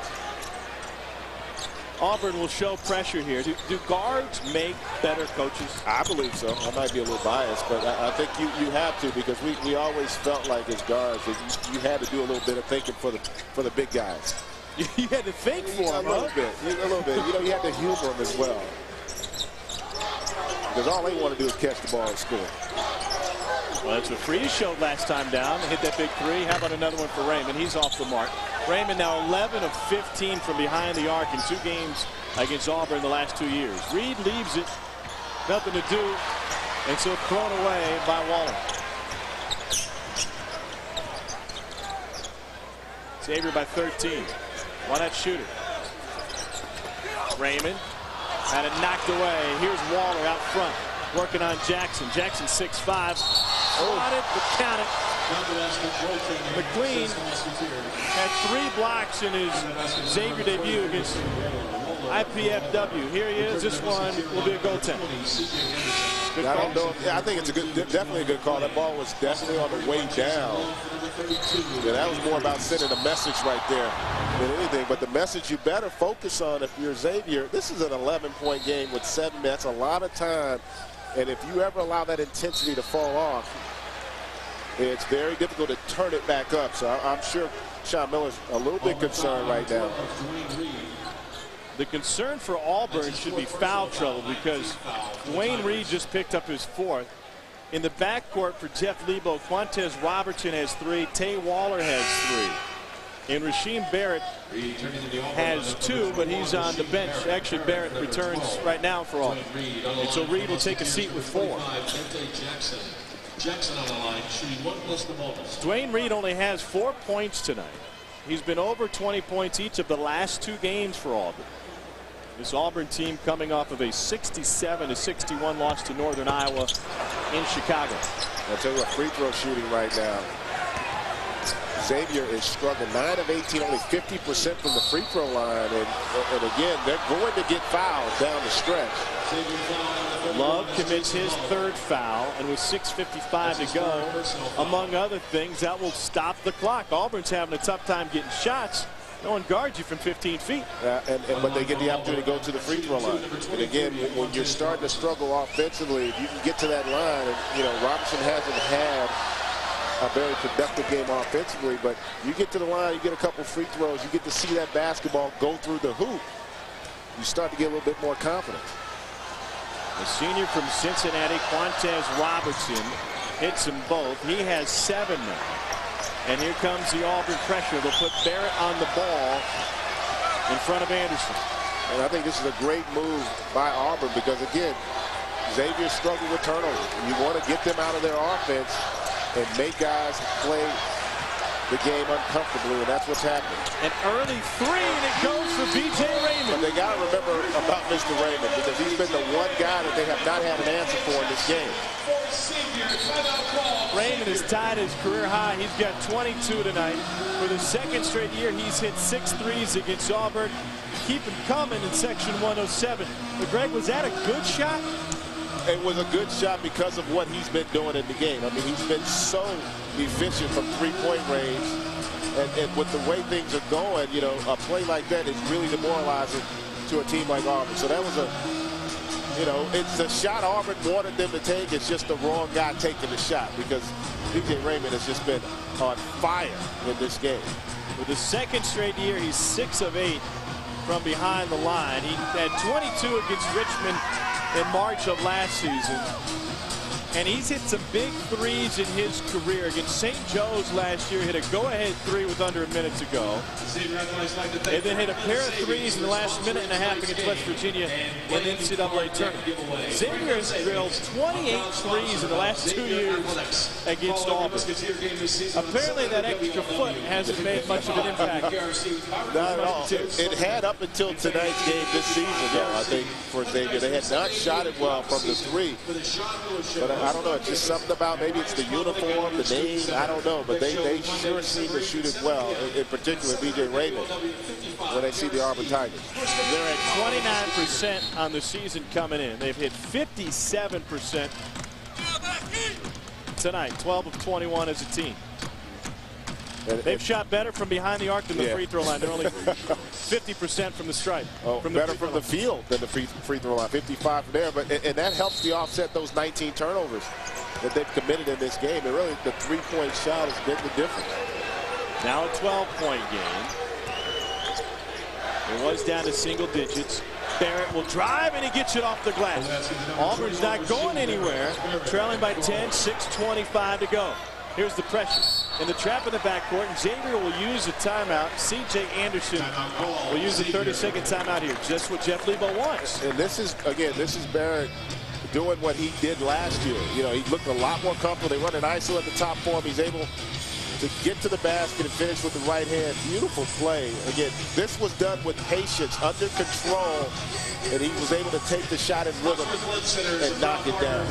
Auburn will show pressure here. Do guards make better coaches? I believe so. I might be a little biased, but I think you have to, because we always felt like as guards that you had to do a little bit of thinking for the big guys. You had to think for them, a little bit. You know, you had to humor them as well, because all they want to do is catch the ball and score. Well, that's what Frease showed last time down. Hit that big three. How about another one for Raymond? He's off the mark. Raymond now 11 of 15 from behind the arc in 2 games against Auburn in the last 2 years. Reed leaves it. Nothing to do. And so thrown away by Waller. Xavier by 13. Why not shoot it? Raymond had it knocked away. Here's Waller out front, working on Jackson. Jackson 6'5". Spotted, but count it. McQueen had 3 blocks in his Xavier debut against IPFW. Here he is. This one will be a goaltender. I don't know. I think it's definitely a good call. That ball was definitely on the way down. Yeah, that was more about sending a message right there than anything. But the message you better focus on if you're Xavier. This is an 11-point game with 7 minutes. That's a lot of time. And if you ever allow that intensity to fall off, it's very difficult to turn it back up. So I'm sure Sean Miller's a little bit concerned right now. The concern for Auburn should be foul trouble, because Dwayne Reed just picked up his 4th. In the backcourt for Jeff Lebo, Quantez Robertson has 3. Tay Waller has 3. And Rasheem Barrett has 2, but he's on the bench. Actually, Barrett returns right now for Auburn. And so Reed will take a seat with 4. Jackson on the line, shooting 1 plus the bonus. Dwayne Reed only has 4 points tonight. He's been over 20 points each of the last 2 games for Auburn. This Auburn team coming off of a 67-61 loss to Northern Iowa in Chicago. I'll tell you what, free throw shooting right now. Xavier is struggling. 9 of 18, only 50% from the free throw line. And again, they're going to get fouled down the stretch. Love commits his 3rd foul, and with 6:55 to go, among other things, that will stop the clock. Auburn's having a tough time getting shots. No one guards you from 15 feet. But they get the opportunity to go to the free throw line. And again, when you're starting to struggle offensively, if you can get to that line, and you know, Robertson hasn't had a very productive game offensively, but you get to the line, you get a couple free throws, you get to see that basketball go through the hoop, you start to get a little bit more confident. The senior from Cincinnati, Quantez Robertson, hits them both. He has 7 now. And here comes the Auburn pressure. They'll put Barrett on the ball in front of Anderson. And I think this is a great move by Auburn because, again, Xavier struggled with turnovers. You want to get them out of their offense and make guys play the game uncomfortably, and that's what's happening. An early three, and it goes for B.J. Raymond. But they got to remember about Mr. Raymond because he's been the one guy that they have not had an answer for in this game. Raymond has tied his career high. He's got 22 tonight. For the second straight year, he's hit 6 threes against Auburn. Keep him coming in section 107. But Greg, was that a good shot? It was a good shot because of what he's been doing in the game. I mean, he's been so efficient from three-point range. And with the way things are going, you know, a play like that is really demoralizing to a team like Auburn. So that was a, you know, it's a shot Auburn wanted them to take. It's just the wrong guy taking the shot because B.J. Raymond has just been on fire in this game. For the second straight year, he's 6 of 8 from behind the line. He had 22 against Richmond in March of last season. And he's hit some big threes in his career. Against St. Joe's last year, hit a go-ahead three with under a minute to go. And then hit a pair of threes in the last minute and a half against West Virginia in the NCAA tournament. Xavier has drilled 28 threes in the last 2 years against Auburn. Apparently that extra foot hasn't made much of an impact. Not at all. It had up until tonight's game this season, though, I think, for Xavier. They had not shot it well from the three. But I don't know. It's just something about maybe it's the uniform, the name. I don't know. But they sure seem to shoot it well, in particular B.J. Raymond, when they see the Auburn Tigers. They're at 29% on the season coming in. They've hit 57% tonight, 12 of 21 as a team. They've shot better from behind the arc than the free throw line. They're only 50% from the stripe. Oh, better from the field than the free throw line. 55 from there, and that helps to offset those 19 turnovers that they've committed in this game. And really, the three-point shot has been the difference. Now a 12-point game. It was down to single digits. Barrett will drive, and he gets it off the glass. Auburn's not going anywhere. Trailing by 10, 6:25 to go. Here's the pressure. In the trap in the backcourt, and Xavier will use a timeout. C.J. Anderson will use a 30-second timeout here. Just what Jeff Lebo wants. And this is, again, this is Barrett doing what he did last year. You know, he looked a lot more comfortable. They run an ISO at the top for him. He's able to get to the basket and finish with the right hand. Beautiful play. Again, this was done with patience, under control, and he was able to take the shot in rhythm and knock it down.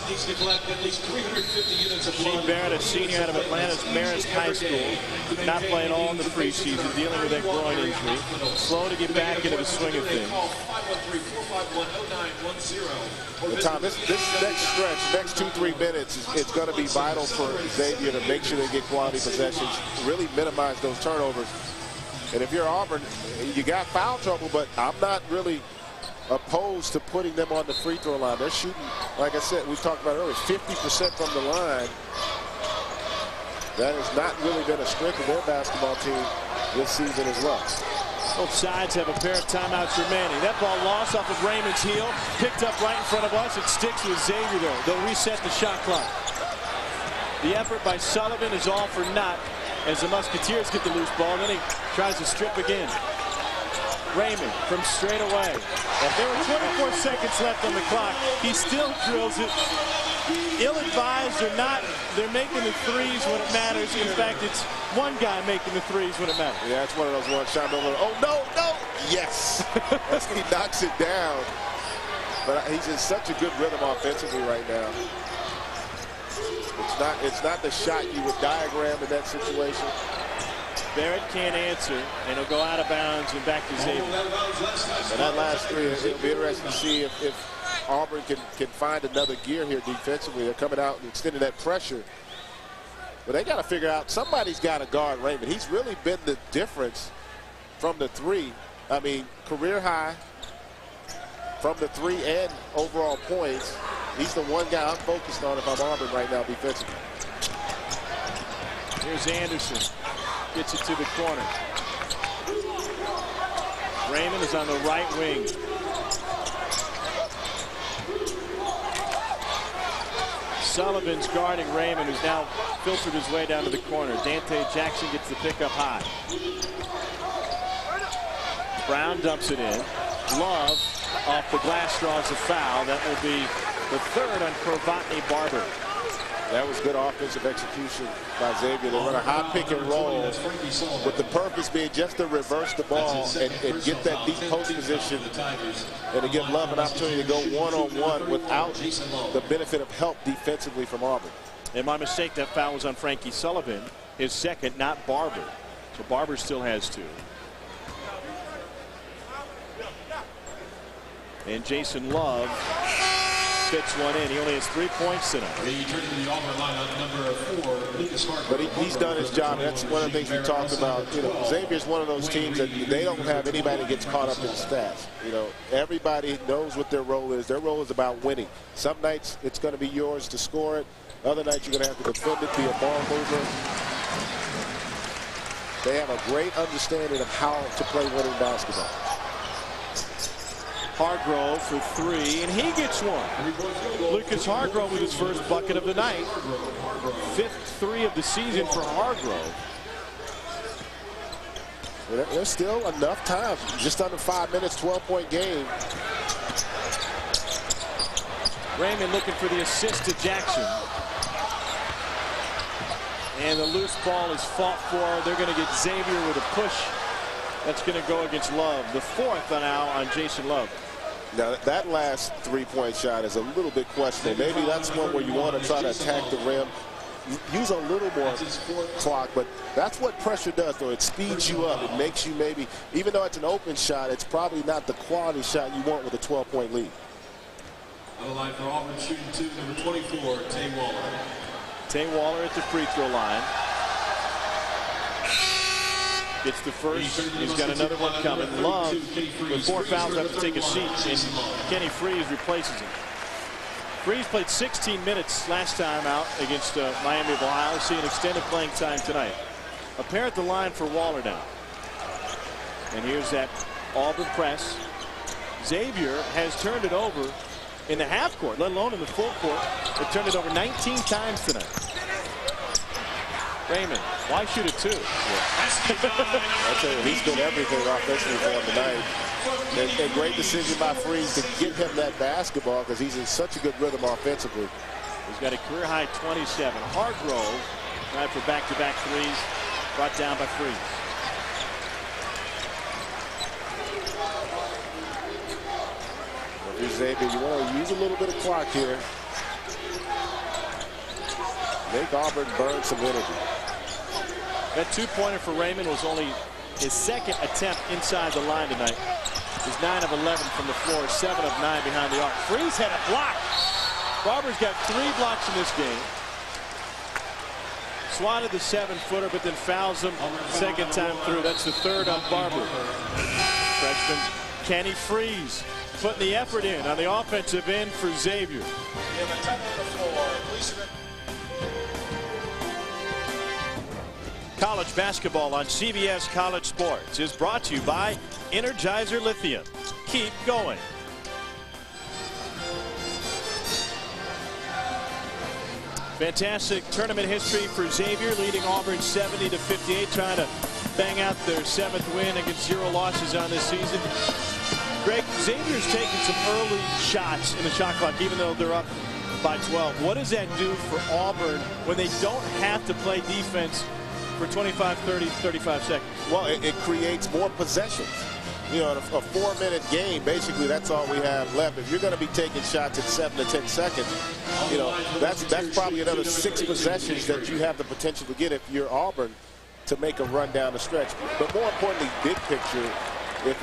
Needs to collect at least 350 units of Shane Barrett, a senior out of Atlanta's Marist High School, not playing all in the preseason, dealing with that groin injury. Slow to get back into the swing of things. Tom, this next stretch, next 2-3 minutes, it's going to be vital for Xavier to make sure they get quality possessions, really minimize those turnovers. And if you're Auburn, you got foul trouble, but I'm not really opposed to putting them on the free throw line. They're shooting, like I said, we talked about earlier, 50% from the line. That has not really been a strength of their basketball team this season as well. Both sides have a pair of timeouts remaining. That ball lost off of Raymond's heel, picked up right in front of us. It sticks with Xavier, though. They'll reset the shot clock. The effort by Sullivan is all for naught as the Musketeers get the loose ball. Then he tries to strip again. Raymond from straight away. There were 24 seconds left on the clock. He still drills it. Ill-advised or not, they're making the threes when it matters. In fact, it's one guy making the threes when it matters. Yeah, it's one of those ones shot over. Oh, no, no. Yes. As he knocks it down. But he's in such a good rhythm offensively right now. It's not the shot you would diagram in that situation. Barrett can't answer, and he'll go out of bounds and back to Xavier. And that last three, it'll be interesting to see if Auburn can find another gear here defensively. They're coming out and extending that pressure. But they got to figure out, somebody's got to guard Raymond. He's really been the difference from the three. I mean, career high from the three and overall points. He's the one guy I'm focused on if I'm Auburn right now defensively. Here's Anderson. Gets it to the corner. Raymond is on the right wing. Sullivan's guarding Raymond, who's now filtered his way down to the corner. Dante Jackson gets the pick up high. Brown dumps it in. Love off the glass draws a foul. That will be the third on Krovotny Barber. That was good offensive execution by Xavier. They run a high pick and roll with the purpose being just to reverse the ball and get that deep post position and to give Love an opportunity to go one-on-one without the benefit of help defensively from Auburn. And my mistake, that foul was on Frankie Sullivan, his second, not Barber. So Barber still has two. And Jason Love fits one in. He only has 3 points tonight. But he's done his job. That's one of the things we talked about. You know, Xavier's one of those teams that they don't have anybody that gets caught up in stats. You know, everybody knows what their role is. Their role is about winning. Some nights it's going to be yours to score it. Other nights you're going to have to defend it, be a ball mover. They have a great understanding of how to play winning basketball. Hargrove for three, and he gets one. Lucas Hargrove with his first bucket of the night. Fifth three of the season for Hargrove. There's still enough time. Just under 5 minutes, 12-point game. Raymond looking for the assist to Jackson. And the loose ball is fought for. They're going to get Xavier with a push. That's going to go against Love. The fourth now on Jason Love. Now, that last three-point shot is a little bit questionable. Maybe that's one where you want to try to attack the rim. Use a little more clock, but that's what pressure does, though. It speeds you up. It makes you maybe, even though it's an open shot, it's probably not the quality shot you want with a 12-point lead. On the line for Auburn shooting two, number 24, Tay Waller. Tay Waller at the free throw line. Gets the first. He's got another one coming. Love, with 4 fouls, have to take a seat, and Kenny Frease replaces him. Frease played 16 minutes last time out against Miami of Ohio. Seeing extended playing time tonight. A pair at the line for Waller now. And here's that Auburn press. Xavier has turned it over in the half court, let alone in the full court. They've turned it over 19 times tonight. Raymond, why shoot it two? I tell you, he's been everything offensively for him tonight. And great decision by Frease to get him that basketball because he's in such a good rhythm offensively. He's got a career-high 27. Hargrove, right for back-to-back threes, brought down by Frease. Xavier, you want to use a little bit of clock here. Make Auburn burn some energy. That two-pointer for Raymond was only his second attempt inside the line tonight. He's 9 of 11 from the floor, 7 of 9 behind the arc. Frease had a block. Barber's got 3 blocks in this game. Swatted the 7-footer, but then fouls him second time through. That's the third on Barber. Freshman Kenny Frease putting the effort in on the offensive end for Xavier. College basketball on CBS College Sports is brought to you by Energizer Lithium. Keep going. Fantastic tournament history for Xavier, leading Auburn 70-58, trying to bang out their 7th win against 0 losses on this season. Greg, Xavier's taking some early shots in the shot clock, even though they're up by 12. What does that do for Auburn when they don't have to play defense for 25, 30, 35 seconds? Well, it creates more possessions. You know, in a 4-minute game, basically that's all we have left. If you're going to be taking shots at 7 to 10 seconds, you know, that's probably another 6 possessions that you have the potential to get if you're Auburn to make a run down the stretch. But more importantly, big picture, if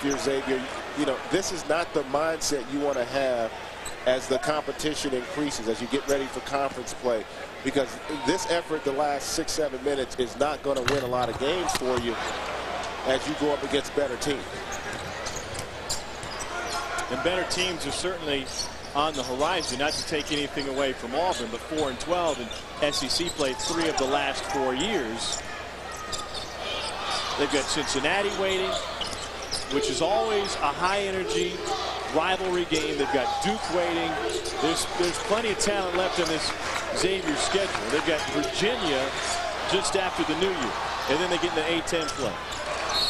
you're Xavier, you know, this is not the mindset you want to have as the competition increases, as you get ready for conference play. Because this effort the last 6-7 minutes is not going to win a lot of games for you as you go up against better teams. And better teams are certainly on the horizon, not to take anything away from Auburn, but 4-12 and SEC play 3 of the last 4 years. They've got Cincinnati waiting, which is always a high energy, rivalry game. They've got Duke waiting. There's plenty of talent left in this Xavier schedule. They've got Virginia just after the New Year, and then they get in the A-10 play.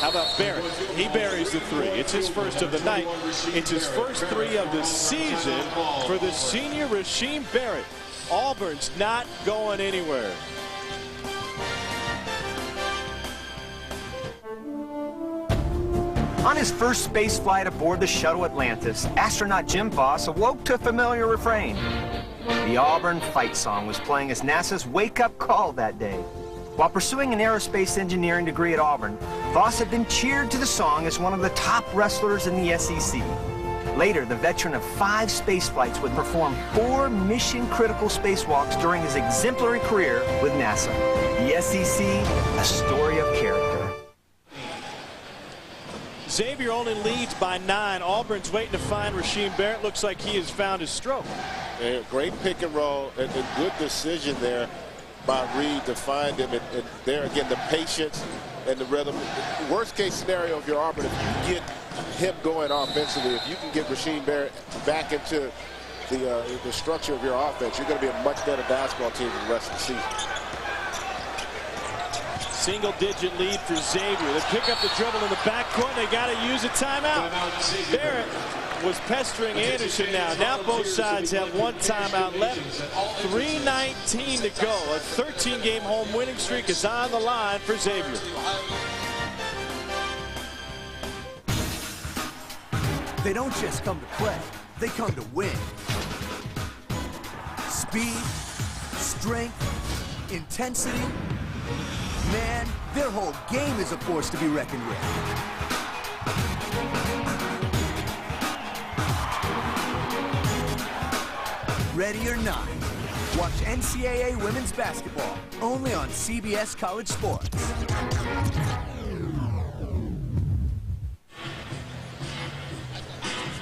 How about Barrett? He buries the three. It's his first of the night. It's his first three of the season for the senior Rasheem Barrett. Auburn's not going anywhere. On his first space flight aboard the shuttle Atlantis, astronaut Jim Voss awoke to a familiar refrain. The Auburn fight song was playing as NASA's wake-up call that day. While pursuing an aerospace engineering degree at Auburn, Voss had been cheered to the song as one of the top wrestlers in the SEC. Later, the veteran of 5 space flights would perform 4 mission-critical spacewalks during his exemplary career with NASA. The SEC, a story of character. Xavier only leads by 9. Auburn's waiting to find Rasheem Barrett. Looks like he has found his stroke. And great pick and roll and good decision there by Reed to find him. And there again, the patience and the rhythm. Worst case scenario if you're Auburn, if you get him going offensively, if you can get Rasheem Barrett back into the structure of your offense, you're going to be a much better basketball team for the rest of the season. Single-digit lead for Xavier. They pick up the dribble in the backcourt, and they got to use a timeout. Barrett was pestering Anderson now. Now both sides have 1 timeout left. 3:19 to go. A 13-game home winning streak is on the line for Xavier. They don't just come to play, they come to win. Speed, strength, intensity. Man, their whole game is a force to be reckoned with. Ready or not, watch NCAA women's basketball only on CBS College Sports.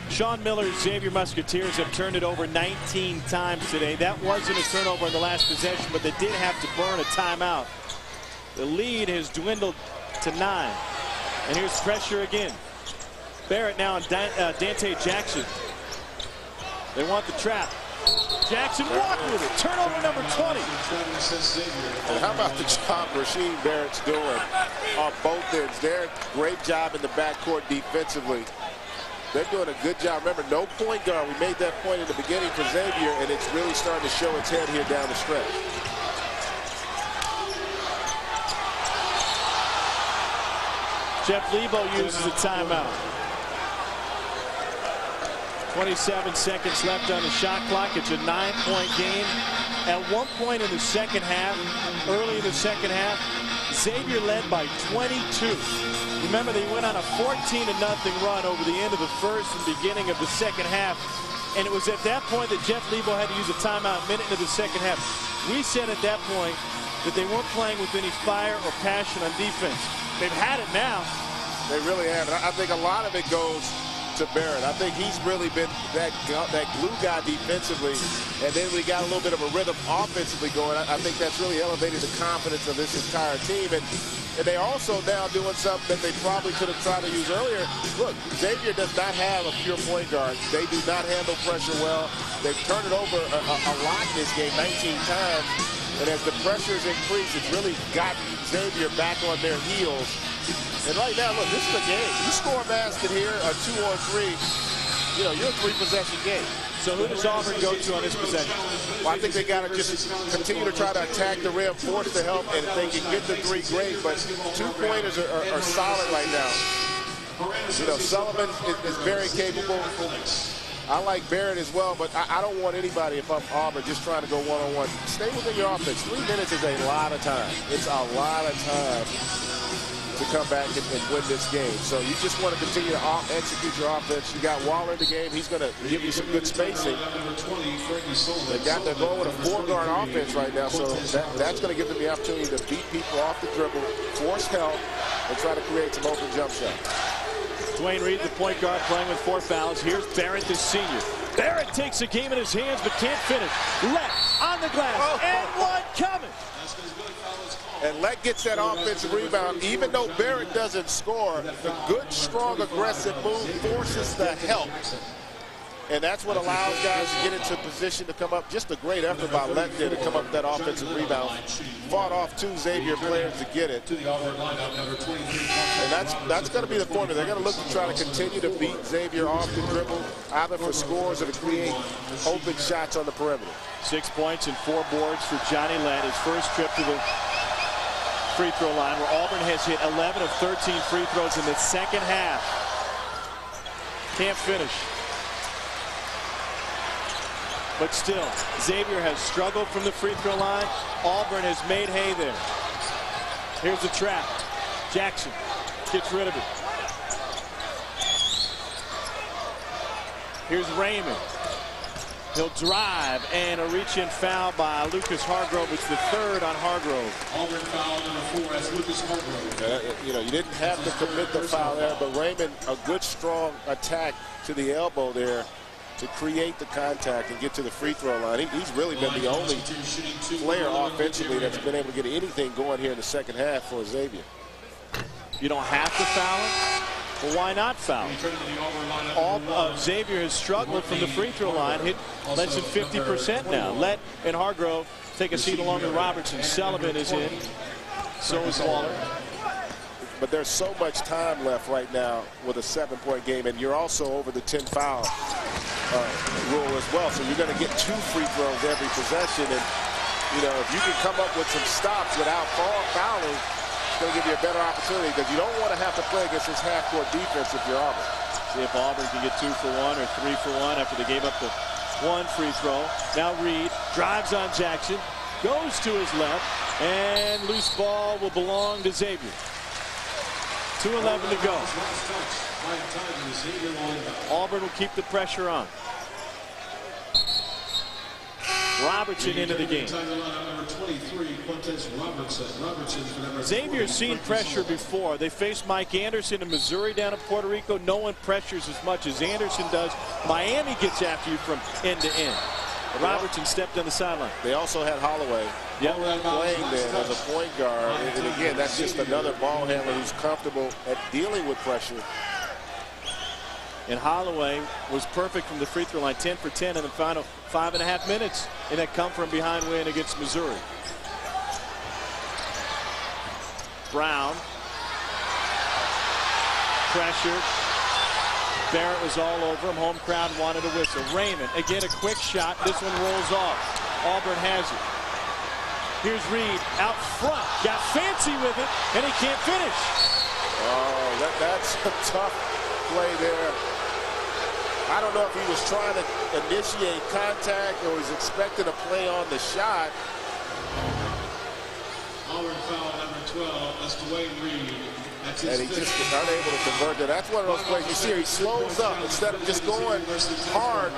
Sean Miller's Xavier Musketeers have turned it over 19 times today. That wasn't a turnover in the last possession, but they did have to burn a timeout. The lead has dwindled to 9. And here's pressure again. Barrett now on Dante Jackson. They want the trap. Jackson walked with it. Turnover number 20. And how about the job Rasheem Barrett's doing on both ends? They're great job in the backcourt defensively. They're doing a good job. Remember, no point guard. We made that point in the beginning for Xavier, and it's really starting to show its head here down the stretch. Jeff Lebo uses a timeout. 27 seconds left on the shot clock. It's a 9-point game. At one point in the second half, early in the second half, Xavier led by 22. Remember, they went on a 14-0 run over the end of the first and beginning of the second half. And it was at that point that Jeff Lebo had to use a timeout a minute into the second half. We said at that point that they weren't playing with any fire or passion on defense. They've had it now. They really have. I think a lot of it goes to Barrett. I think he's really been that glue guy defensively, and then we got a little bit of a rhythm offensively going. I think that's really elevated the confidence of this entire team, and they also now doing something that they probably could have tried to use earlier. Look, Xavier does not have a pure point guard. They do not handle pressure well. They've turned it over a lot in this game, 19 times, and as the pressures increase, it's really gotten Xavier back on their heels. And right now, look, this is a game. You score a basket here, a 2-on-3, you know, you're a 3-possession game. So who does Auburn go to on this possession? Well, I think they got to just continue to try to attack the rim, force the help, and if they can get the 3, great. But 2-pointers are solid right now. You know, Sullivan is very capable. I like Barrett as well, but I don't want anybody, if I'm Auburn, just trying to go one-on-one. Stay within your offense. 3 minutes is a lot of time. It's a lot of time to come back and win this game. So you just want to continue to execute your offense. You got Waller in the game. He's going to give you some good spacing. They're going with a 4-guard offense right now, so that's going to give them the opportunity to beat people off the dribble, force help, and try to create some open jump shots. Dwayne Reed, the point guard, playing with 4 fouls. Here's Barrett, the senior. Barrett takes the game in his hands, but can't finish. Left on the glass, and one coming. And Lett gets that offensive rebound. Even though Barrett doesn't score, a good, strong, aggressive move forces the help. And that's what allows guys to get into position to come up. Just a great effort by Lett there to come up with that offensive rebound. Fought off 2 Xavier players to get it. And that's going to be the formula. They're going to look to try to continue to beat Xavier off the dribble, either for scores or to create open shots on the perimeter. 6 points and 4 boards for Johnny Lett. His first trip to the free throw line, where Auburn has hit 11 of 13 free throws in the second half. Can't finish. But still, Xavier has struggled from the free throw line. Auburn has made hay there. Here's the trap. Jackson gets rid of it. Here's Raymond. He'll drive, and a reach-in foul by Lucas Hargrove. It's the 3rd on Hargrove. Auburn foul number 4, that's Lucas Hargrove. You know, you didn't have to commit the foul there, but Raymond, a good strong attack to the elbow there to create the contact and get to the free throw line. He's really been the only player offensively that's been able to get anything going here in the second half for Xavier. You don't have to foul him. Well, why not foul? Xavier has struggled from the free throw line, hit less than 50% now. Lett and Hargrove take a seat along with Robertson. Sullivan is in. So is Waller. But there's so much time left right now with a 7-point game, and you're also over the 10 foul rule as well. So you're going to get 2 free throws every possession, and you know, if you can come up with some stops without fouling, it's going to give you a better opportunity, because you don't want to have to play against this half-court defense if you're Auburn. See if Auburn can get 2 for 1 or 3 for 1 after they gave up the 1 free throw. Now Reed drives on Jackson, goes to his left, and loose ball will belong to Xavier. 2:11 to go. Auburn will keep the pressure on. Robertson into the game. Xavier's seen pressure before. They faced Mike Anderson in Missouri down in Puerto Rico. No one pressures as much as Anderson does. Miami gets after you from end to end. Robertson stepped on the sideline. They also had Holloway playing there as a point guard. And again, that's just another ball handler who's comfortable at dealing with pressure. And Holloway was perfect from the free throw line, 10 for 10 in the final 5.5 minutes in that come-from-behind win against Missouri. Brown. Pressure. Barrett was all over him. Home crowd wanted a whistle. Raymond, again, a quick shot. This one rolls off. Auburn has it. Here's Reed out front. Got fancy with it, and he can't finish. Oh, that's a tough play there. I don't know if he was trying to initiate contact or was expecting a play on the shot. Auburn foul number 12. That's Dwayne Reed. And he just is unable to convert that. That's one of those plays you see here. He slows up instead of just going hard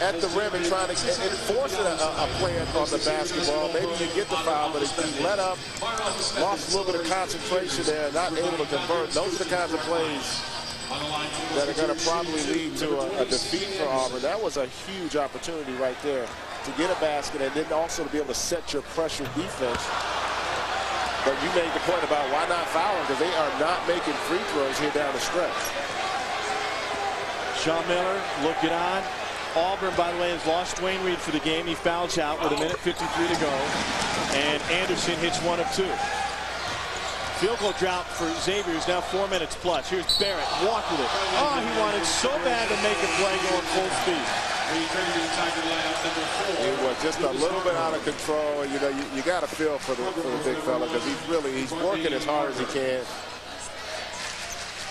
at the rim and trying to force a play on the basketball. Maybe you get the foul, but he let up, lost a little bit of concentration there, not able to convert. Those are the kinds of plays that are going to probably lead to a defeat for Auburn. That was a huge opportunity right there to get a basket and then also to be able to set your pressure defense. But you made the point about why not foul them, because they are not making free throws here down the stretch. Sean Miller looking on. Auburn, by the way, has lost Dwayne Reed for the game. He fouls out with 1:53 to go. And Anderson hits 1 of 2. Field goal drought for Xavier is now 4 minutes plus. Here's Barrett, walked with it. Oh, he wanted so bad to make a play going full speed. It was just a little bit out of control. You know, you got to feel for the big fella, because he's working as hard as he can.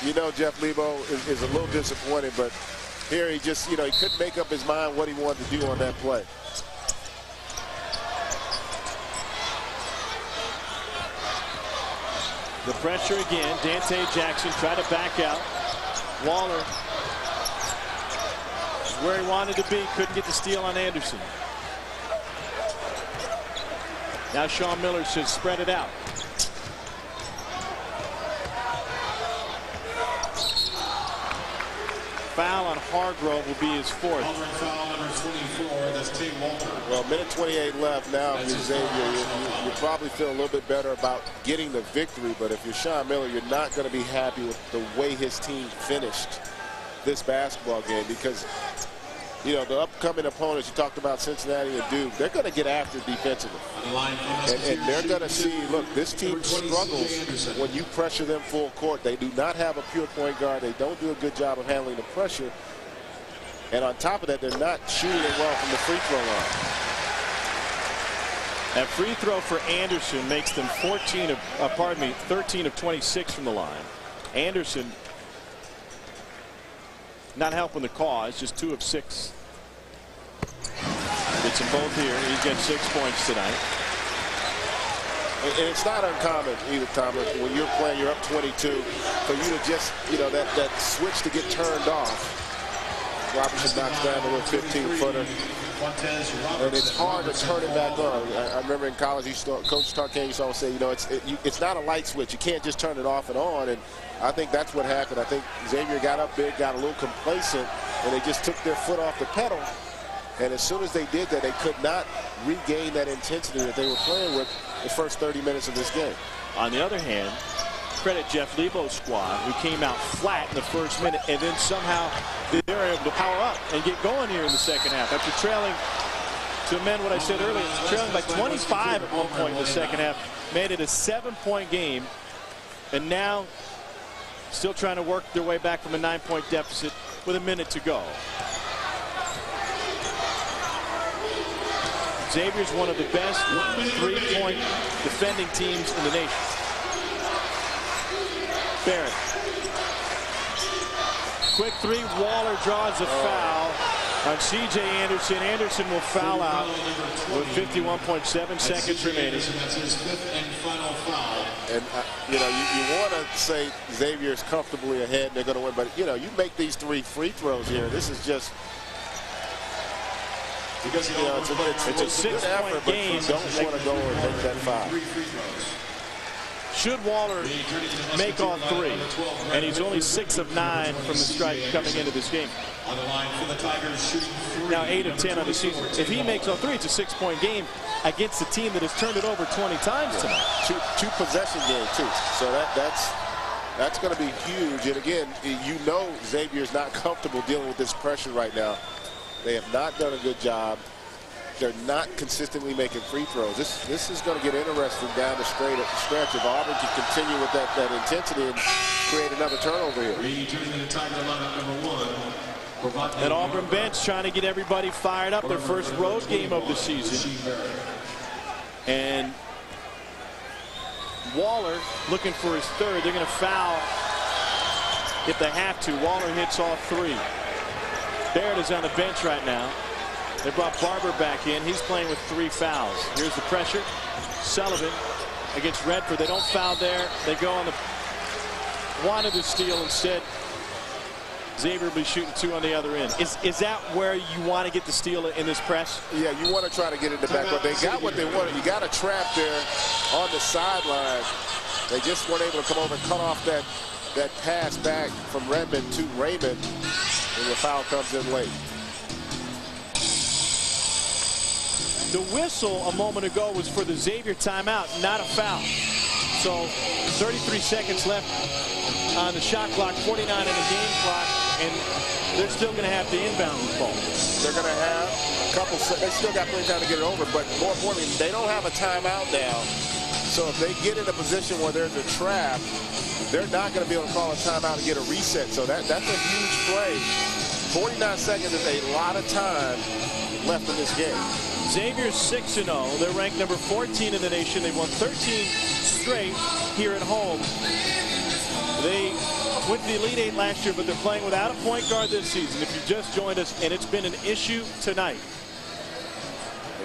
You know, Jeff Lebo is a little disappointed, but here he just, you know, he couldn't make up his mind what he wanted to do on that play. The pressure again. Dante Jackson tried to back out. Waller where he wanted to be, couldn't get the steal on Anderson. Now Sean Miller should spread it out. Foul on Hargrove will be his 4th. Foul number 24, that's Tay Walter. Well, 1:28 left now. If you're Xavier, you probably feel a little bit better about getting the victory, but if you're Sean Miller, you're not going to be happy with the way his team finished this basketball game, because you know, the upcoming opponents, you talked about Cincinnati and Duke, they're going to get after defensively. And they're going to see, look, this team struggles when you pressure them full court. They do not have a pure point guard. They don't do a good job of handling the pressure. And on top of that, they're not shooting it well from the free throw line. That free throw for Anderson makes them 13 of 26 from the line. Anderson not helping the cause, just 2 of 6. Gets them both here. He's got 6 points tonight. And it's not uncommon either, Thomas, when you're playing, you're up 22, for you to just, you know, that switch to get turned off. Robinson knocks down the little 15-footer. And it's hard to turn it back on. I remember in college, Coach Tarkanian used to always say, you know, it's not a light switch. You can't just turn it off and on. And I think that's what happened. I think Xavier got up big, got a little complacent, and they just took their foot off the pedal. And as soon as they did that, they could not regain that intensity that they were playing with the first 30 minutes of this game. On the other hand, credit Jeff Lebo's squad, who came out flat in the first minute, and then somehow they're able to power up and get going here in the second half. After trailing, to amend what I said earlier, trailing by 25 at one point in the second half, made it a 7-point game, and now still trying to work their way back from a 9-point deficit with a minute to go. Xavier's one of the best 3-point defending teams in the nation. Barrett. Quick 3. Waller draws a foul on C.J. Anderson. Anderson will foul out with 51.7 seconds remaining. And, you know, you want to say Xavier's comfortably ahead and they're going to win. But, you know, you make these 3 free throws here. This is just, you know, it's a 6-point game. You don't want to go and take that foul. Should Waller make all 3, and he's only 6 of 9 from the stripe coming into this game. Now 8 of 10 on the season. If he makes all 3, it's a 6-point game against a team that has turned it over 20 times tonight. Two possession game too. So that's going to be huge. And again, you know Xavier's not comfortable dealing with this pressure right now. They have not done a good job. They're not consistently making free throws. This is going to get interesting down the stretch. If Auburn can continue with that intensity and create another turnover here. That Auburn bench trying to get everybody fired up. Their first road game of the season. And Waller looking for his 3rd. They're going to foul if they have to. Waller hits all 3. Barrett is on the bench right now. They brought Barber back in. He's playing with 3 fouls. Here's the pressure. Sullivan against Redford. They don't foul there. They go on the wanted to steal instead. Xavier will be shooting 2 on the other end. Is that where you want to get the steal in this press? Yeah, you want to try to get it in the back, but they got what they wanted. You got a trap there on the sideline. They just weren't able to come over and cut off that pass back from Redmond to Raymond, and the foul comes in late. The whistle a moment ago was for the Xavier timeout, not a foul. So 33 seconds left on the shot clock, 49 in the game clock, and they're still going to have to inbound the ball. They're going to have a couple. They still got plenty of time to get it over, but more importantly, they don't have a timeout now. So if they get in a position where there's a trap, they're not going to be able to call a timeout and get a reset. So that's a huge play. 49 seconds is a lot of time left in this game. Xavier's 6-0. They're ranked number 14 in the nation. They've won 13 straight here at home. They went to the Elite 8 last year, but they're playing without a point guard this season. If you just joined us, and it's been an issue tonight.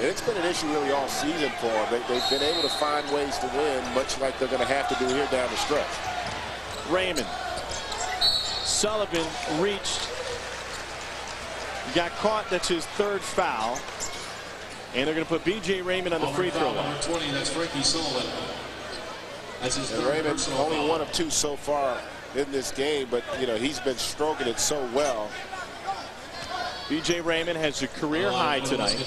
It's been an issue really all season for them. They've been able to find ways to win, much like they're going to have to do here down the stretch. Raymond. Sullivan reached. Got caught. That's his 3rd foul. And they're going to put B.J. Raymond on the free throw line. Number 20, that's Frankie Sullivan. That's his and Raymond's only 1 of 2 so far in this game, but you know he's been stroking it so well. B.J. Raymond has a career high tonight,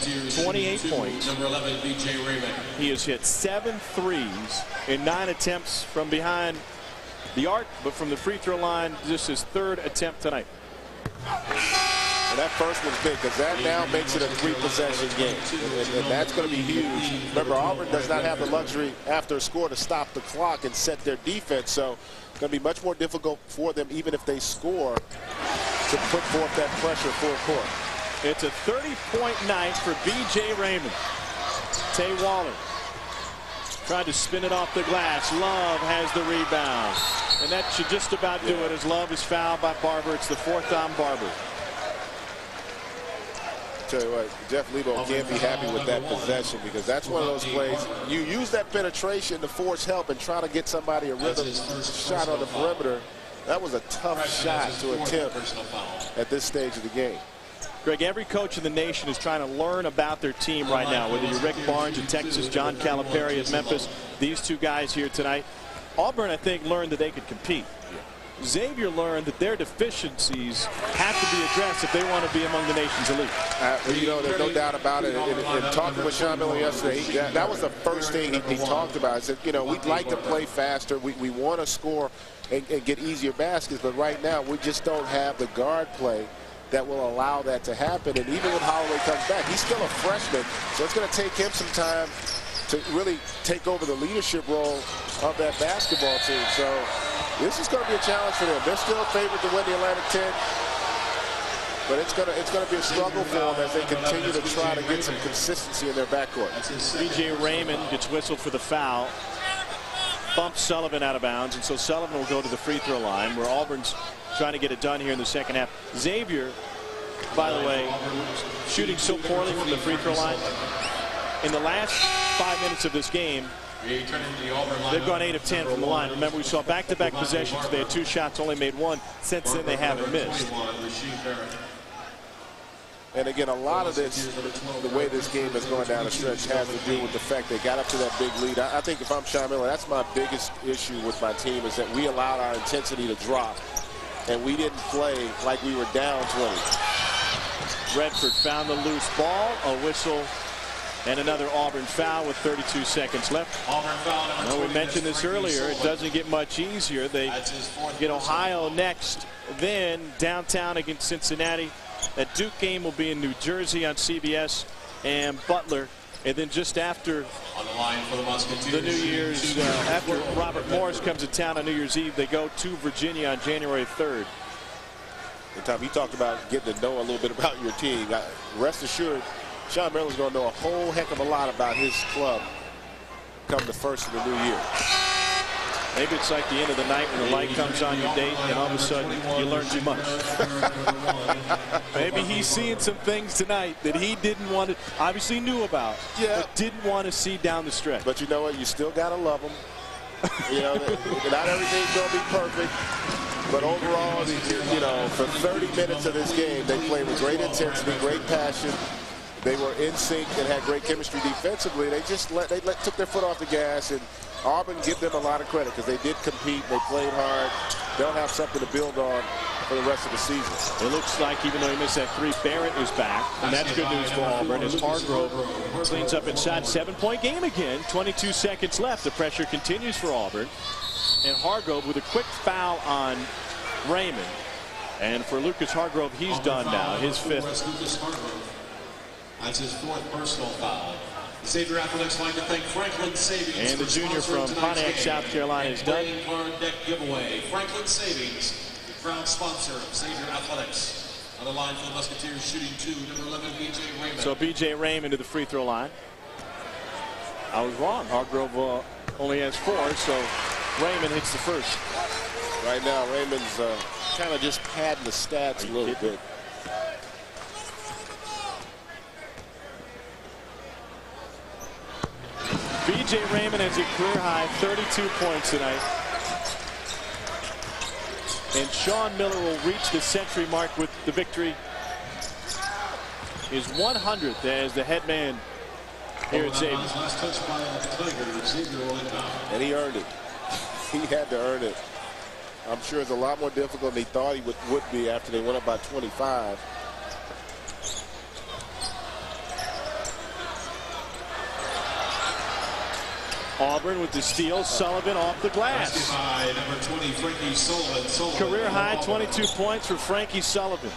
28 points. Number 11, B.J. Raymond. He has hit 7 threes in 9 attempts from behind the arc, but from the free throw line, this is his 3rd attempt tonight. And that first one's big because that now makes it a 3-possession game. And that's going to be huge. Remember, Auburn does not have the luxury after a score to stop the clock and set their defense. So it's going to be much more difficult for them, even if they score, to put forth that pressure full court. It's a 30-point night for B.J. Raymond. Tay Waller tried to spin it off the glass. Love has the rebound. And that should just about do it as Love is fouled by Barber. It's the 4th on Barber. Tell you what, Jeff Lebo can't be happy with that possession because that's one of those plays. You use that penetration to force help and try to get somebody a rhythm shot on the perimeter. That was a tough shot to attempt at this stage of the game. Greg, every coach in the nation is trying to learn about their team right now, whether you're Rick Barnes at Texas, John Calipari at Memphis, these two guys here tonight. Auburn, I think, learned that they could compete. Xavier learned that their deficiencies have to be addressed if they want to be among the nation's elite. You know, there's no doubt about it. And talking with Sean Miller yesterday, that was the first thing he talked about. He said, you know, we'd like to play faster. We want to score and get easier baskets, but right now we just don't have the guard play that will allow that to happen. And even when Holloway comes back, he's still a freshman, so it's going to take him some time to really take over the leadership role of that basketball team. So this is going to be a challenge for them. They're still favored to win the Atlantic 10, but it's going to be a struggle for them as they continue to try to get some consistency in their backcourt. B.J. Raymond gets whistled for the foul, bumps Sullivan out of bounds, and so Sullivan will go to the free throw line where Auburn's trying to get it done here in the second half. Xavier, by the way, shooting so poorly from the free throw line. In the last 5 minutes of this game, they've gone 8 of 10 from the line. Remember, we saw back-to-back possessions. They had 2 shots, only made 1. Since then, they haven't missed. And again, a lot of this, the way this game is going down the stretch, has to do with the fact they got up to that big lead. I think if I'm Sean Miller, that's my biggest issue with my team is that we allowed our intensity to drop, and we didn't play like we were down 20. Redford found the loose ball, a whistle, and another Auburn foul with 32 seconds left. Well, we mentioned this earlier. It doesn't get much easier. They get Ohio next, then downtown against Cincinnati. That Duke game will be in New Jersey on CBS, and Butler. And then just after the New Year's, after Robert Morris comes to town on New Year's Eve, they go to Virginia on January 3rd. And Tom, you talked about getting to know a little bit about your team. Rest assured, Sean Miller's going to know a whole heck of a lot about his club come the first of the new year. Maybe it's like the end of the night when the light comes on your date and all of a sudden you learn too much. Maybe he's seeing some things tonight that he didn't want to, obviously knew about, but didn't want to see down the stretch. But you know what? You still got to love him. You know, not everything's going to be perfect. But overall, you know, for 30 minutes of this game, they played with great intensity, great passion. They were in sync and had great chemistry defensively. They just took their foot off the gas, and Auburn give them a lot of credit because they did compete. They played hard. They'll have something to build on for the rest of the season. It looks like even though he missed that 3, Barrett is back, and that's good news for Auburn as Hargrove cleans up inside. 7-point game again. 22 seconds left. The pressure continues for Auburn. And Hargrove with a quick foul on Raymond. And for Lucas Hargrove, he's done now, his 5th. That's his 4th personal foul. Xavier Athletics like to thank Franklin Savings. And the junior from Pontiac, South Carolina is done. Card deck giveaway. Franklin Savings, the proud sponsor of Xavier Athletics. On the line for the Musketeers, shooting 2, number 11, B.J. Raymond. So B.J. Raymond to the free throw line. I was wrong. Hargrove only has 4, so Raymond hits the first. Right now, Raymond's kind of just padding the stats a little bit. B.J. Raymond has a career-high 32 points tonight. And Sean Miller will reach the century mark with the victory. His 100th as the head man here at Xavier. And he earned it. He had to earn it. I'm sure it's a lot more difficult than he thought he would be after they went up by 25. Auburn with the steal. Sullivan off the glass. Number 20, Frankie Sullivan. Career high 22 points for Frankie Sullivan.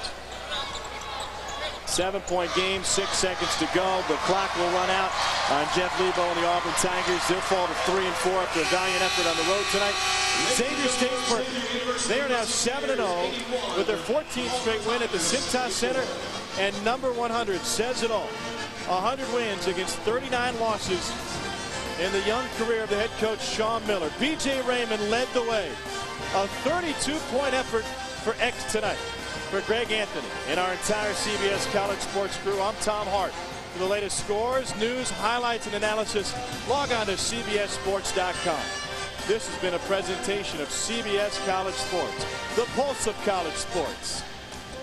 7-point game, 6 seconds to go. The clock will run out on Jeff Lebo and the Auburn Tigers. They'll fall to 3-4 after a valiant effort on the road tonight. Xavier State's Perkins. They are now 7-0 with their 14th straight win at the Cintas Center. And number 100 says it all. 100 wins against 39 losses in the young career of the head coach Sean Miller. B.J. Raymond led the way. A 32-point effort for X tonight. For Greg Anthony and our entire CBS College Sports crew, I'm Tom Hart. For the latest scores, news, highlights, and analysis, log on to CBSSports.com. This has been a presentation of CBS College Sports, the pulse of college sports.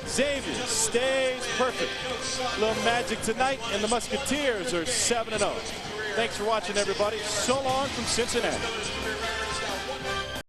Xavier stays perfect. A little magic tonight, and the Musketeers are 7-0. Thanks for watching, everybody. So long from Cincinnati.